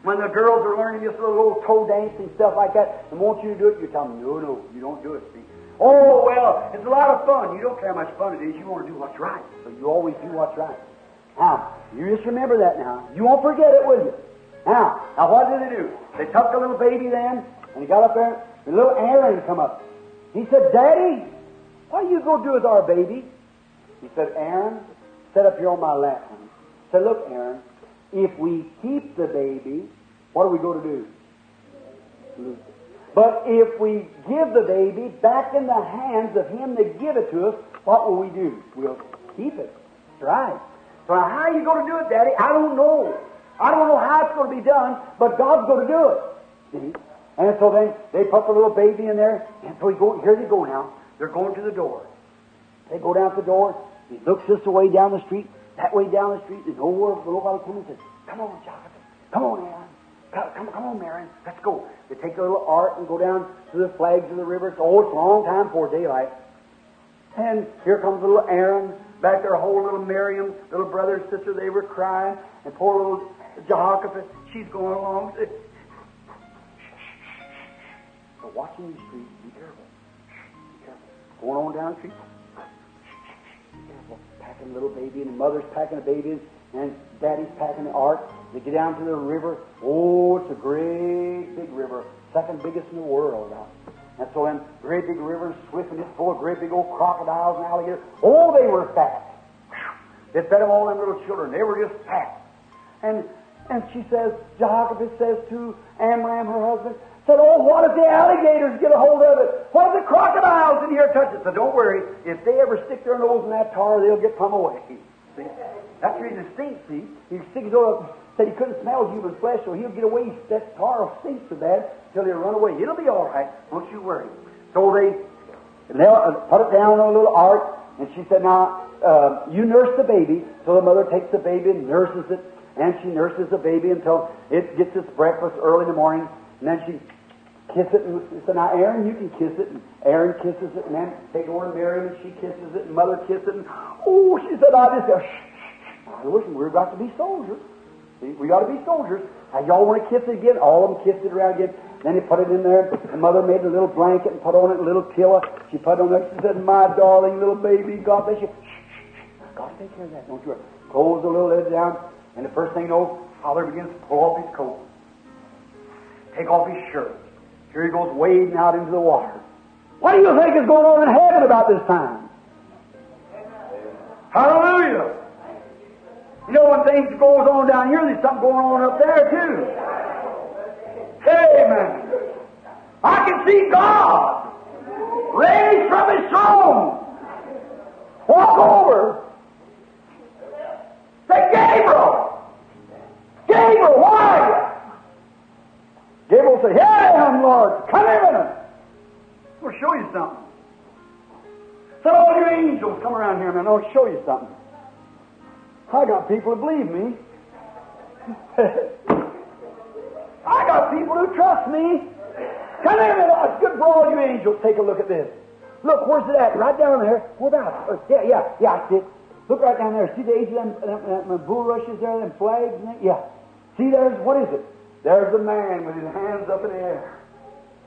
Speaker 1: when the girls are learning this little old toe dance and stuff like that, and want you to do it, you tell them, no, you don't do it, see. Oh, well, it's a lot of fun. You don't care how much fun it is. You want to do what's right. So you always do what's right. Now, you just remember that now. You won't forget it, will you? Now, what did they do? They took the little baby then, and he got up there, and little Aaron come up. He said, Daddy, what are you going to do with our baby? He said, Aaron, sit up here on my lap, honey. He said, look, Aaron, if we keep the baby, what are we going to do? Lose it. But if we give the baby back in the hands of him that give it to us, what will we do? We'll keep it. That's right. So now, how are you going to do it, Daddy? I don't know. I don't know how it's going to be done, but God's going to do it. See? And so then they put the little baby in there, and so here they go now. They're going to the door. They go down to the door. He looks this way down the street, that way down the street. There's nobody comes and says, come on, Jonathan. Come on, Aaron. Come on, Marion. Let's go. They take the little ark and go down to the flags of the river. It's a long time before daylight. And here comes little Aaron. Back there, whole little Miriam, little brother and sister, they were crying. And poor little Jehoshaphat, she's going along. So watching these streets, be careful. Be careful. Going on down the street. Be careful. Packing a little baby, and the mother's packing a baby, and daddy's packing the ark. They get down to the river. Oh, it's a great big river. Second biggest in the world now. And so then, great big river, swift, and it's full of great big old crocodiles and alligators. Oh, they were fat. They fed them all them little children. They were just fat. And she says, Jehoshaphat says to Amram, her husband, said, oh, what if the alligators get a hold of it? What if the crocodiles in here touch it? So don't worry. If they ever stick their nose in that tar, they'll get plumb away. See? That's the reason it stinks, see? He sticks his nose up, said he couldn't smell human flesh, so he'll get away. That tar will stink so bad till he'll run away. It'll be all right. Don't you worry. So they put it down on a little ark, and she said, now, you nurse the baby. So the mother takes the baby and nurses it, and she nurses the baby until it gets its breakfast early in the morning, and then she kisses it, and said, now, Aaron, you can kiss it, and Aaron kisses it, and then they go to Miriam, and she kisses it, and mother kisses it, and, oh, she said, I just, now, listen, we've got to be soldiers. See, we got to be soldiers. Now, y'all want to kiss it again? All of them kissed it around again. Then he put it in there, and mother made a little blanket and put on it a little pillow. She put it on there. She said, my darling little baby, God bless you. God I'll take care of that. Don't you worry. Close the little lid down, and the first thing you know, Father begins to pull off his coat, take off his shirt. Here he goes wading out into the water. What do you think is going on in heaven about this time? Hallelujah! You know, when things goes on down here, there's something going on up there too. Amen. I can see God raised from his throne. Walk over. Say, Gabriel! Gabriel, where are you? Gabriel will say, here I am, Lord. Come here a minute. We'll show you something. So all you angels, come around here, man. I'll show you something. I got people who believe me. I got people who trust me. Come here a minute. It's good for all you angels. Take a look at this. Look, where's it at? Right down there. Whereabouts? Yeah, I see it. Look right down there. See the age of them bulrushes there, them flags? Yeah. See, what is it? There's a man with his hands up in the air,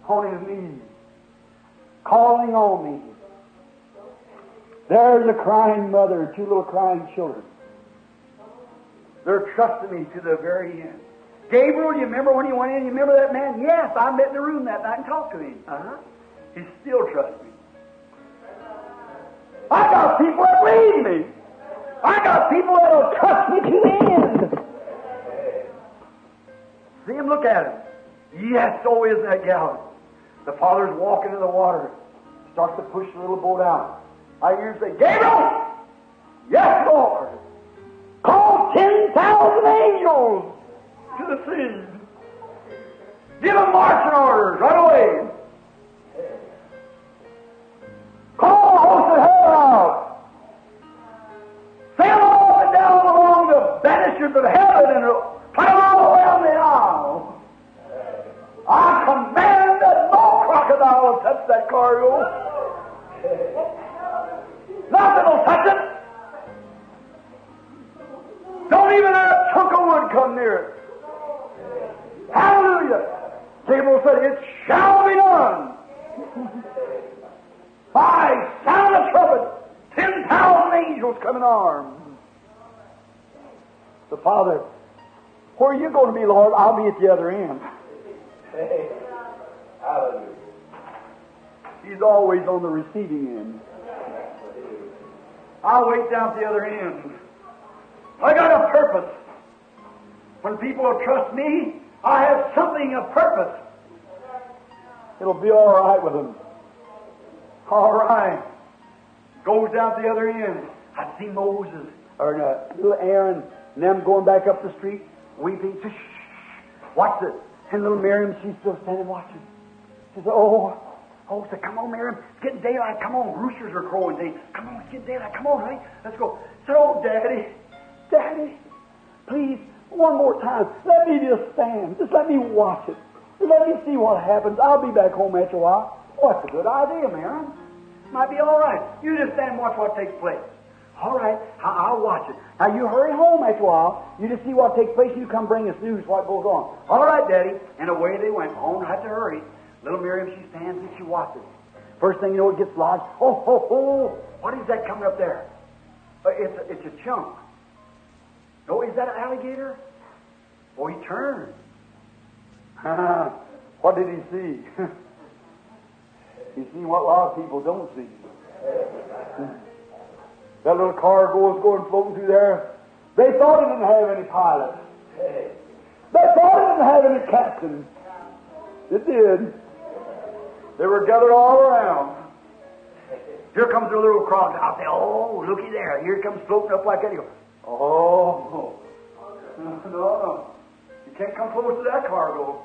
Speaker 1: on his knees, calling on me. There's a crying mother and two little crying children. They're trusting me to the very end. Gabriel, you remember when he went in? You remember that man? Yes, I met in the room that night and talked to him. He still trusts me. I got people that believe me. I got people that will trust me to the end. See him, look at him. Yes, so is that gal. The Father's walking in the water. Starts to push the little boat out. I hear him say, Gabriel! Yes, Lord! Call 10,000 angels to the sea. Give them marching orders right away. Call the host of hell out. Sail all and down along the banisters of heaven and put them all around the aisle. I command that no crocodile will touch that cargo. Nothing will touch it. Don't even a chunk of wood come near it. Hallelujah. Gabriel said, it shall be done. By sound of trumpet, 10,000 angels come in arms. The Father, where are you going to be, Lord? I'll be at the other end. Hey. Hallelujah. He's always on the receiving end. I'll wait down at the other end. I got a purpose. When people will trust me, I have something of purpose. It'll be all right with them. All right. Goes down to the other end. I see Moses, or little Aaron, and them going back up the street, weeping. Shh. Watch it. And little Miriam, she's still standing watching. She says, oh, say, come on, Miriam. It's getting daylight. Come on. Roosters are crowing. Come on, it's getting daylight. Come on, honey. Let's go. Say, oh, Daddy, please, one more time. Let me just stand. Just let me watch it. Let me see what happens. I'll be back home after a while. Oh, that's a good idea, Miriam. Might be all right. You just stand and watch what takes place. All right, I'll watch it. Now, you hurry home after a while. You just see what takes place. You come bring us news what goes on. All right, Daddy. And away they went. Home, had to hurry. Little Miriam, she stands and she watches. First thing you know, it gets lodged. Oh, what is that coming up there? It's a chunk. No, is that an alligator? Oh, he turned. What did he see? He seen what a lot of people don't see. That little cargo was going floating through there. They thought it didn't have any pilot. They thought it didn't have any captain. It did. They were gathered all around. Here comes the little crocodile. I'll say, oh, looky there. Here it comes floating up like that. He goes, oh, no. You can't come close to that cargo.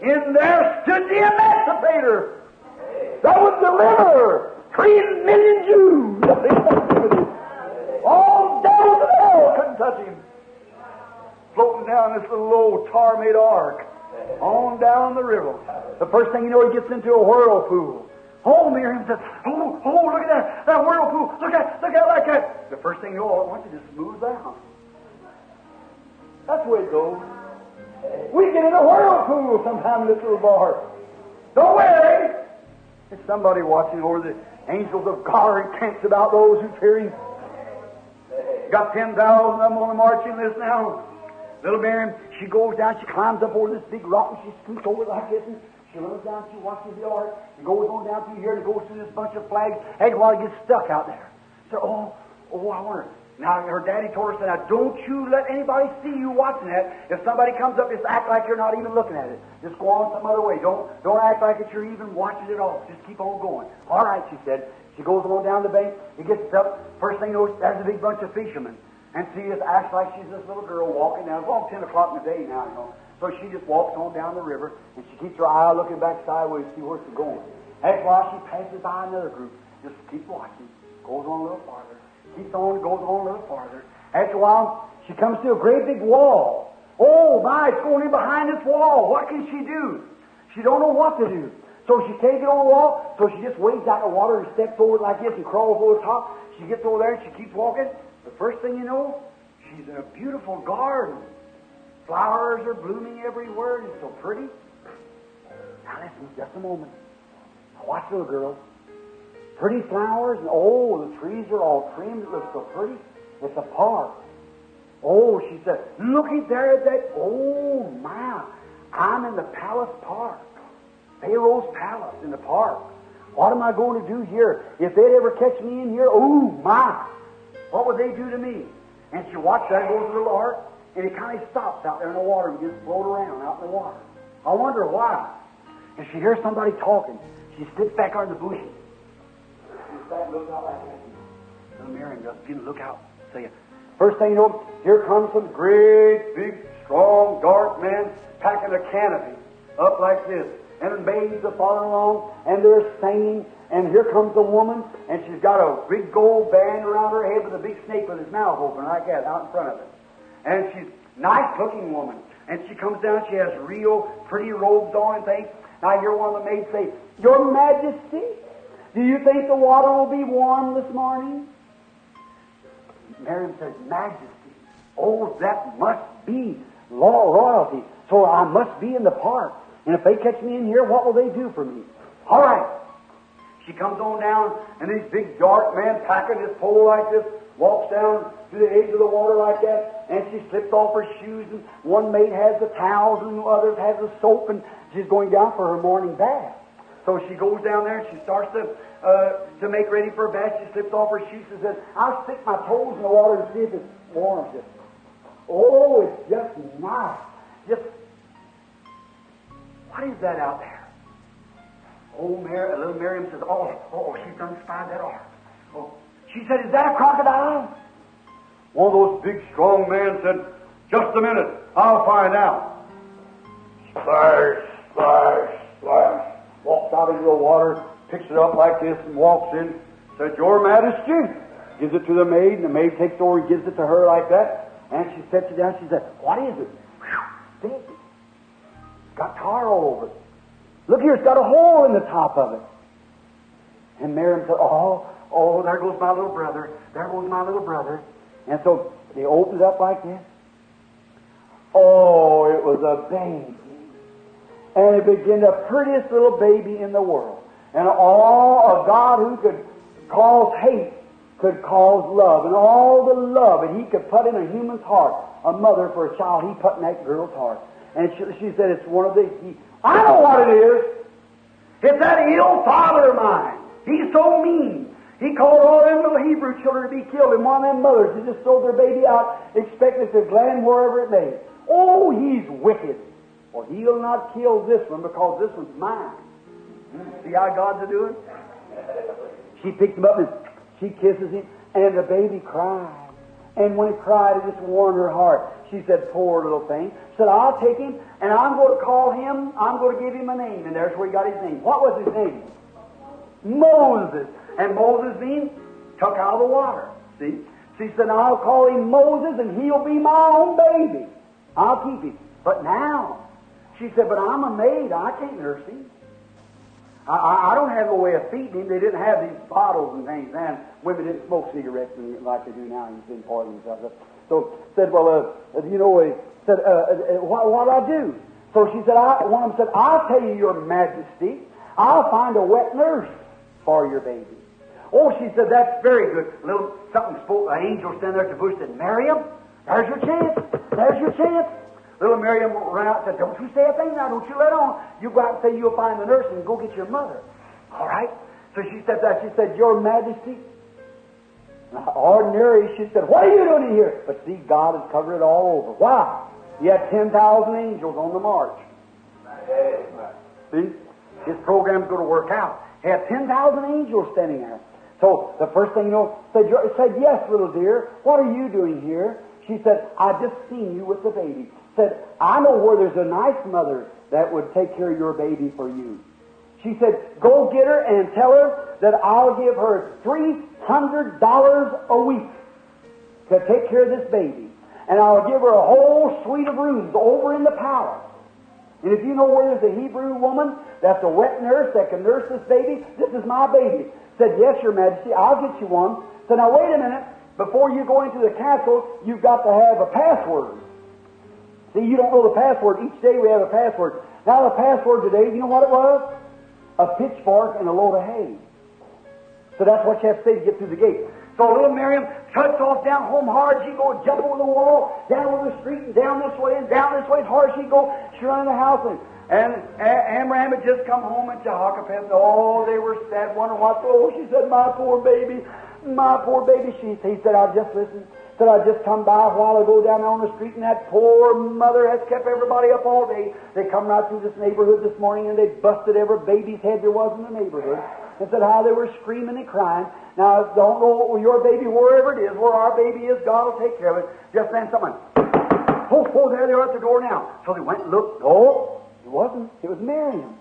Speaker 1: In there stood the emancipator that would deliver 3 million Jews. All devils of hell couldn't touch him. Floating down this little old tar-made ark, on down the river. The first thing you know, he gets into a whirlpool. Oh, Miriam says, oh, look at that whirlpool. Look at like that. The first thing you know, I want you to smooth down. That's the way it goes. We get in a whirlpool sometime in this little bar. Don't worry. There's somebody watching over the angels of God are encamped about those who fear Him. got 10,000 of them on the marching list now. Little Miriam, she goes down, she climbs up over this big rock, and she scoots over like this, and she runs down, she watches the ark, and goes on down through here, and goes through this bunch of flags, and while it gets stuck out there. So, I wonder. Now, her daddy told her, said, now, don't you let anybody see you watching that. If somebody comes up, just act like you're not even looking at it. Just go on some other way. Don't act like that you're even watching it all. Just keep on going. All right, she said. She goes on down the bank. It gets up. First thing you know, there's a big bunch of fishermen. And she just acts like she's this little girl walking down. It's all 10 o'clock in the day now, you know. So she just walks on down the river, and she keeps her eye looking back sideways to see where she's going. After a while, she passes by another group. Just keeps watching. Goes on a little farther. Keeps on, goes on a little farther. After a while, she comes to a great big wall. Oh, my, it's going in behind this wall. What can she do? She don't know what to do. So she can't get on the wall, so she just wades out in the water and steps over it like this and crawls over the top. She gets over there and she keeps walking. The first thing you know, she's in a beautiful garden. Flowers are blooming everywhere, and it's so pretty. Now listen, just a moment. Now watch, little girl. Pretty flowers, and the trees are all trimmed. It looks so pretty. It's a park. Oh, she said, looky there at that. Oh, my. I'm in the palace park. Pharaoh's palace in the park. What am I going to do here? If they'd ever catch me in here, oh, my. What would they do to me? And she watched that, goes to the little ark, and it kind of stops out there in the water and gets float around out in the water. I wonder why. And she hears somebody talking. She slips back under the bushes. She sat and looks out like that. Little Marrion just didn't look out. Say, first thing you know, here comes some great, big, strong, dark men packing a canopy up like this. And the maids are following along, and they're singing. And here comes a woman, and she's got a big gold band around her head with a big snake with his mouth open like that out in front of it. And she's a nice-looking woman. And she comes down, she has real pretty robes on and things. And I hear one of the maids say, Your Majesty, do you think the water will be warm this morning? Marrion says, Majesty. Oh, that must be royalty. So I must be in the park. And if they catch me in here, what will they do for me? All right. She comes on down, and these big dark men packing this pole like this, walks down to the edge of the water like that, and she slips off her shoes, and one maid has the towels, and the others has the soap, and she's going down for her morning bath. So she goes down there, and she starts to make ready for a bath. She slips off her shoes and says, I'll stick my toes in the water and see if it's warm. Just, oh, it's just nice. Just, what is that out there? Oh, little Miriam says, oh, she's done spied that ark. Oh, she said, is that a crocodile? One of those big, strong men said, just a minute, I'll find out. Splash, splash, splash. Walks out into the water, picks it up like this, and walks in. Said, Your Majesty. Gives it to the maid, and the maid takes it over and gives it to her like that. And she sets it down. She said, what is it? Whew, big. Got tar all over it. Look here, it's got a hole in the top of it. And Marrion said, oh, there goes my little brother. There goes my little brother. And so they opened it up like this. Oh, it was a baby. And it began the prettiest little baby in the world. And all of God who could cause hate could cause love. And all the love that He could put in a human's heart, a mother for a child, He put in that girl's heart. And she said, it's one of the... I know what it is. It's that ill father of mine. He's so mean. He called all them little Hebrew children to be killed, and one of them mothers that just sold their baby out, expecting it to land wherever it lay. Oh, he's wicked. Well, He'll not kill this one because this one's mine. See how God's doing? She picks him up and she kisses him, and the baby cried. And when he cried, it just warmed her heart. She said, poor little thing. She said, I'll take him, and I'm going to call him, I'm going to give him a name. And there's where he got his name. What was his name? Moses. And Moses means took out of the water. See? She said, I'll call him Moses, and he'll be my own baby. I'll keep him. But now, she said, but I'm a maid. I can't nurse him. I don't have no way of feeding him. They didn't have these bottles and things then. Women didn't smoke cigarettes like they do now in Portland and stuff. So said, well, what do I do? So she said, one of them said, I'll tell you, Your Majesty, I'll find a wet nurse for your baby. Oh, she said, that's very good. Little something spoke, an angel standing there at the bush said, Miriam, there's your chance. There's your chance. Little Miriam ran out and said, don't you say a thing now. Don't you let on. You go out and say you'll find the nurse and go get your mother. All right? So she stepped out. She said, Your Majesty. Ordinary, she said, what are you doing here? But see, God has covered it all over. Why? He had 10,000 angels on the march. See? His program's going to work out. He had 10,000 angels standing there. So the first thing you know, said, yes, little dear, what are you doing here? She said, I just seen you with the baby. Said, I know where there's a nice mother that would take care of your baby for you. She said, go get her and tell her that I'll give her $300 a week to take care of this baby. And I'll give her a whole suite of rooms over in the palace. And if you know where there's a Hebrew woman that's a wet nurse that can nurse this baby, this is my baby. Said, yes, Your Majesty, I'll get you one. Said, now wait a minute. Before you go into the castle, you've got to have a password. See, you don't know the password. Each day we have a password. Now the password today, you know what it was? A pitchfork and a load of hay. So that's what you have to say to get through the gate. So little Miriam cuts off down home hard. She goes jump over the wall, down over the street, and down this way, and down this way. As hard as she goes, she runs in the house. And Amram had just come home, and Jehoshaphat, oh, they were sad, wondering what. Oh, she said, my poor baby. My poor baby. He said, I just listened. Said, I just come by a while ago down there on the street, and that poor mother has kept everybody up all day. They come right through this neighborhood this morning, and they busted every baby's head there was in the neighborhood. And said how they were screaming and crying. Now, don't know your baby, wherever it is, where our baby is, God will take care of it. Just then someone, oh, there they are at the door now. So they went and looked. No, it wasn't. It was Miriam.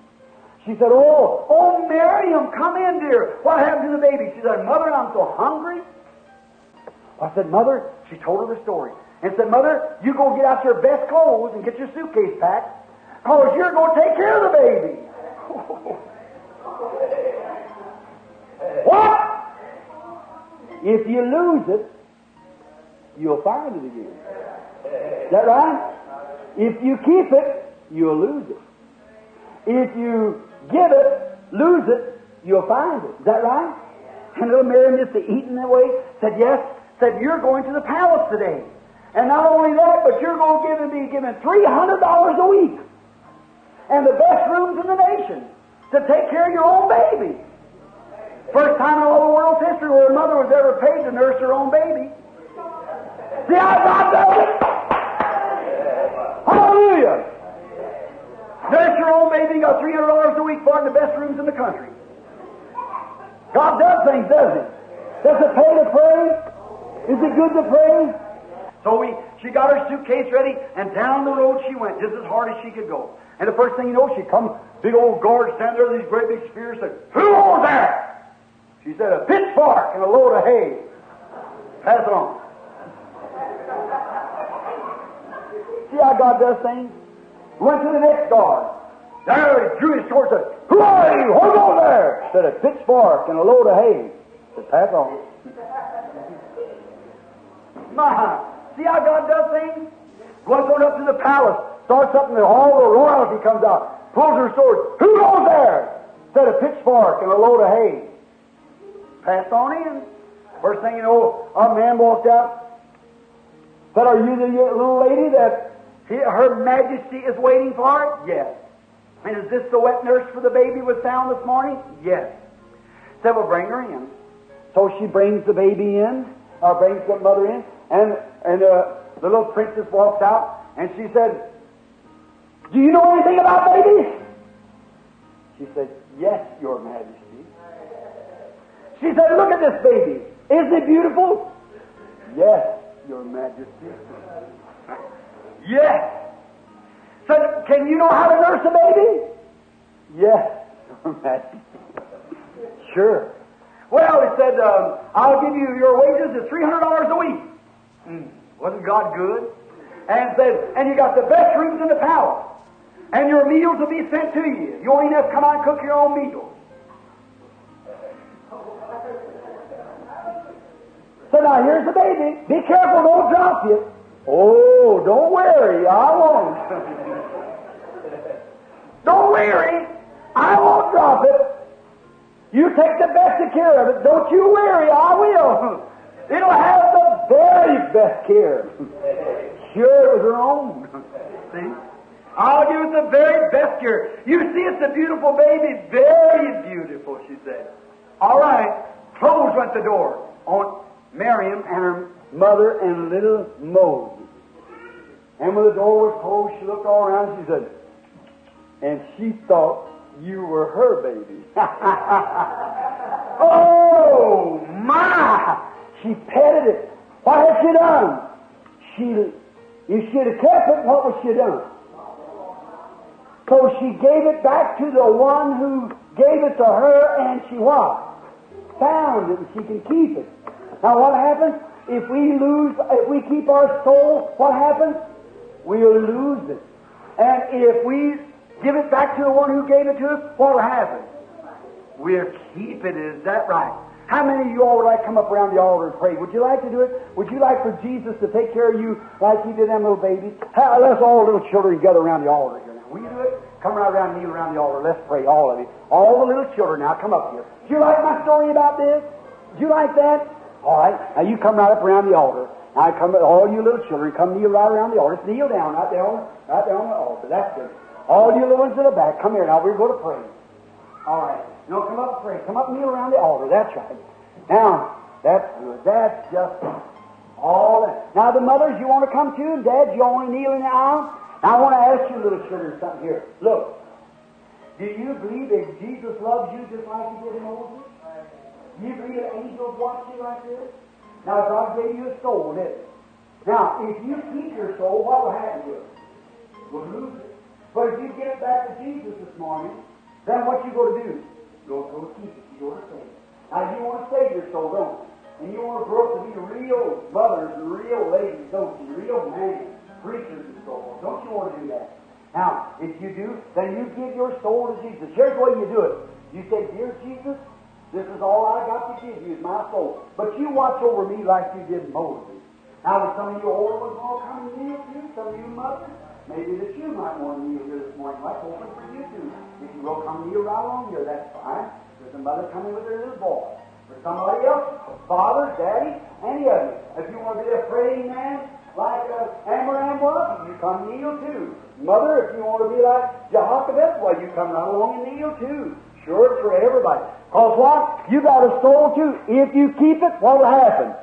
Speaker 1: She said, oh, Miriam, come in, dear. What happened to the baby? She said, Mother, I'm so hungry. I said, Mother, she told her the story. And said, Mother, you go get out your best clothes and get your suitcase packed, because you're going to take care of the baby. What? If you lose it, you'll find it again. Is that right? If you keep it, you'll lose it. If you give it, lose it, you'll find it. Is that right? And little Miriam, just eating that way, said, yes. Said, you're going to the palace today. And not only that, but you're going to be given $300 a week. And the best rooms in the nation to take care of your own baby. First time in all the world's history where a mother was ever paid to nurse her own baby. See how God does it? Hallelujah! Nurse your own baby, you got $300 a week for it in the best rooms in the country. God does things, doesn't He? Does it pay to pray? Is it good to pray? So she got her suitcase ready, and down the road she went, just as hard as she could go. And the first thing you know, she comes, big old guard standing there with these great big spears, said, who goes there? She said, a pitchfork and a load of hay. Pass it on. See how God does things? Went to the next guard. There he drew his sword and said, who are you? Who goes there? Said, a pitchfork and a load of hay. Said, pass on. My, see how God does things? Goes on up to the palace, starts up in the hall, the royalty comes out, pulls her sword. Who goes there? Said, a pitchfork and a load of hay. Passed on in. First thing you know, a man walked out. Said, are you the little lady that Her Majesty is waiting for? Yes. And is this the wet nurse for the baby was found this morning? Yes. Said, well, bring her in. So she brings the baby in, brings the mother in, and the little princess walks out, and she said, do you know anything about babies? She said, yes, Your Majesty. She said, look at this baby. Isn't it beautiful? Yes, Your Majesty. Yes. Said, can you know how to nurse a baby? Yes, Your Majesty. Sure. Well, he said, I'll give you your wages at $300 a week. Wasn't God good? And said, and you got the best rooms in the palace. And your meals will be sent to you. You won't even have to come out and cook your own meals. So now here's the baby. Be careful, don't drop you. Oh, don't worry, I won't. Don't worry, I won't drop it. You take the best of care of it. Don't you worry, I will. It'll have the very best care. Sure, it was her own. See? I'll give it the very best care. You see, it's a beautiful baby. Very beautiful, she said. All right. Close went the door on Marrion and her mother and little Moses. And when the door was closed, she looked all around and she said, and she thought you were her baby. Oh, my! She petted it. What had she done? If she had kept it, what was she done? So she gave it back to the one who gave it to her, and she what? Found it, and she can keep it. Now what happens? If we keep our soul, what happens? We'll lose it. And if we give it back to the one who gave it to us, what will happen? We'll keep it. Is that right? How many of you all would like to come up around the altar and pray? Would you like to do it? Would you like for Jesus to take care of you like He did them little babies? Let's all little children gather around the altar here now. Will you do it? Come right around, kneel around the altar. Let's pray, all of you. All the little children now, come up here. Do you like my story about this? Do you like that? All right. Now you come right up around the altar. Now come, all you little children, come kneel right around the altar. Just kneel down right there on the altar. That's good. All you little ones in the back, come here now. We're going to pray. All right. No, come up and pray. Come up and kneel around the altar. That's right. Now, that's good. That's just all that. Now, the mothers, you want to come too, and dads, you want to kneel in the aisle? Now, I want to ask you little children something here. Look, do you believe that Jesus loves you just like He did Moses? Do you believe that angels watch you like this? Now, God gave you a soul, didn't He? Now, if you keep your soul, what will happen to it? We'll lose it. But if you get it back to Jesus this morning, then what you going to do? Go keep it. You go to save it. Now, you want to save your soul, don't you? And you want to grow up to be real mothers and real ladies, don't you? Real men, preachers and so forth. Don't you want to do that? Now, if you do, then you give your soul to Jesus. Here's the way you do it. You say, Dear Jesus, this is all I got to give you is my soul. But you watch over me like you did Moses. Now, with some of you older ones all come and kneel too, some of you mothers, maybe that you might want to kneel here this morning. That's open for you too. If you will come kneel right along here, that's fine. There's a mother coming with her little boy. For somebody else, father, daddy, any of you. If you want to be a praying man like Amram was, you come kneel too. Mother, if you want to be like Jehoshaphat, well, you come right along and kneel too. Sure, it's for everybody. Because what? You got a soul too. If you keep it, what will happen?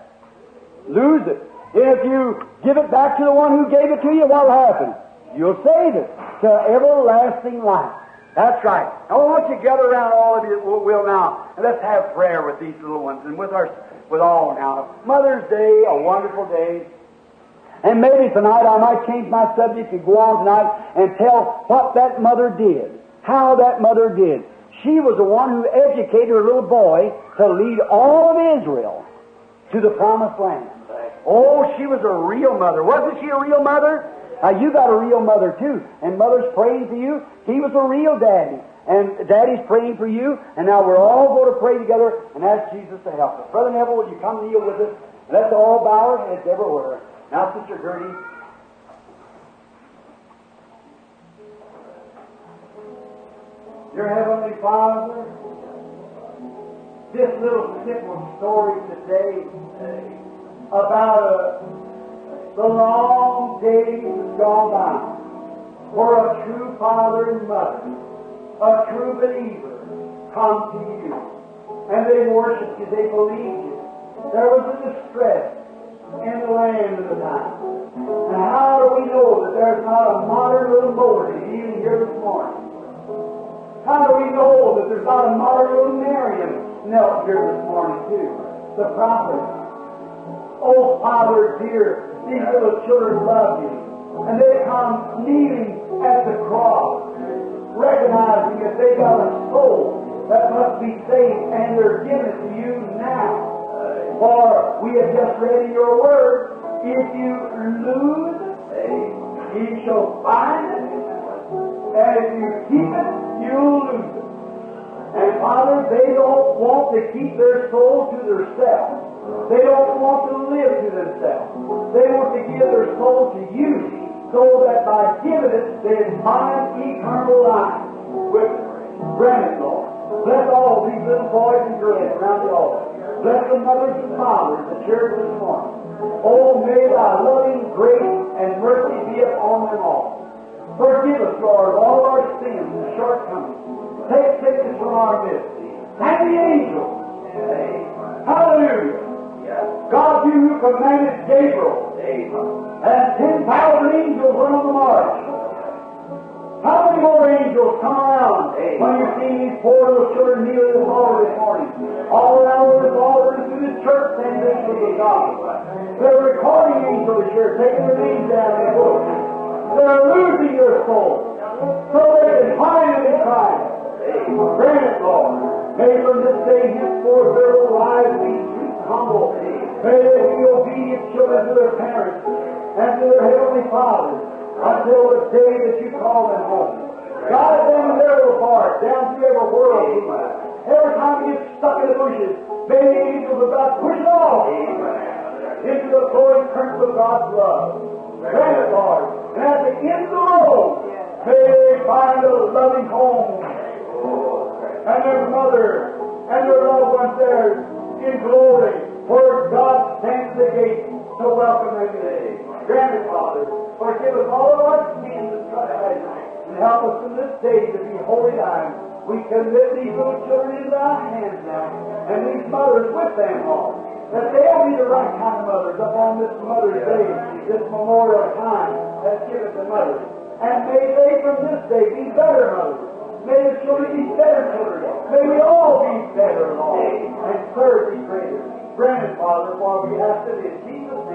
Speaker 1: Lose it. If you give it back to the one who gave it to you, what will happen? You'll save it to everlasting life. That's right. I want you to gather around, all of you will now, and let's have prayer with these little ones and with all now. Mother's Day, a wonderful day. And maybe tonight I might change my subject and go on tonight and tell what that mother did, how that mother did. She was the one who educated her little boy to lead all of Israel to the promised land. Oh, she was a real mother. Wasn't she a real mother? You got a real mother too, and mother's praying for you. He was a real daddy, and daddy's praying for you, and now we're all going to pray together and ask Jesus to help us. Brother Neville, will you come kneel with us? Let's all bow our heads everywhere. Now, Sister Gertie. Dear Heavenly Father, this little simple story today about the long days that's gone by, for a true father and mother, a true believer, come to you. And they worshiped you, they believed you. There was a distress in the land of the time. And how do we know that there's not a modern little Moses even here this morning? How do we know that there's not a modern little Marrion knelt here this morning too? The prophet. Oh, Father dear, these little children love you. And they come kneeling at the cross, recognizing that they got a soul that must be saved, and they're giving it to you now. For we have just read in your word, if you lose it, ye shall find it, and if you keep it, you'll lose it. And Father, they don't want to keep their soul to themselves. They don't want to live to themselves. They want to give their soul to you, so that by giving it, they find eternal life. Grant it, Lord. Bless all these little boys and girls around the altar. Bless the mothers and fathers, the church this morning. Oh, may thy loving grace and mercy be upon them all. Forgive us, Lord, all our sins and shortcomings. Take sickness from our midst. And the angels. Hallelujah. God, you who commanded Gabriel, and 10,000 angels went on the march. How many more angels come around when you see these poor little children kneeling at the altar this morning? All around this altar and through the church, saying this was of God. They're recording angels here, taking their names down in the book. They're losing their soul, so they can find it in Christ. Grant it, Lord. May from this day henceforth their lives be sweet and humble. May they be obedient children to their parents and to their heavenly fathers until the day that you call them home. Guide them in their little part, down through every world. Every time we get stuck in the bushes, may the angels of God push it off into the flowing currents of God's love. Grant it, Lord. And at the end of the road, may they find a loving home. And their mother and their loved ones there in glory, for God stands at the gate to welcome them today. Grant it, Father. Forgive us all of our sins and trespasses, and help us in this day to be holy thine. We commit these little children into thy hands now, and these mothers with them, Lord, that they'll be the right kind of mothers upon this Mother's Day, this memorial time that's given to mothers. And may they from this day be better mothers. May the children be better children. May we all be better, Lord, and serve thee greater. Grant it, Father, for we ask it in Jesus' name.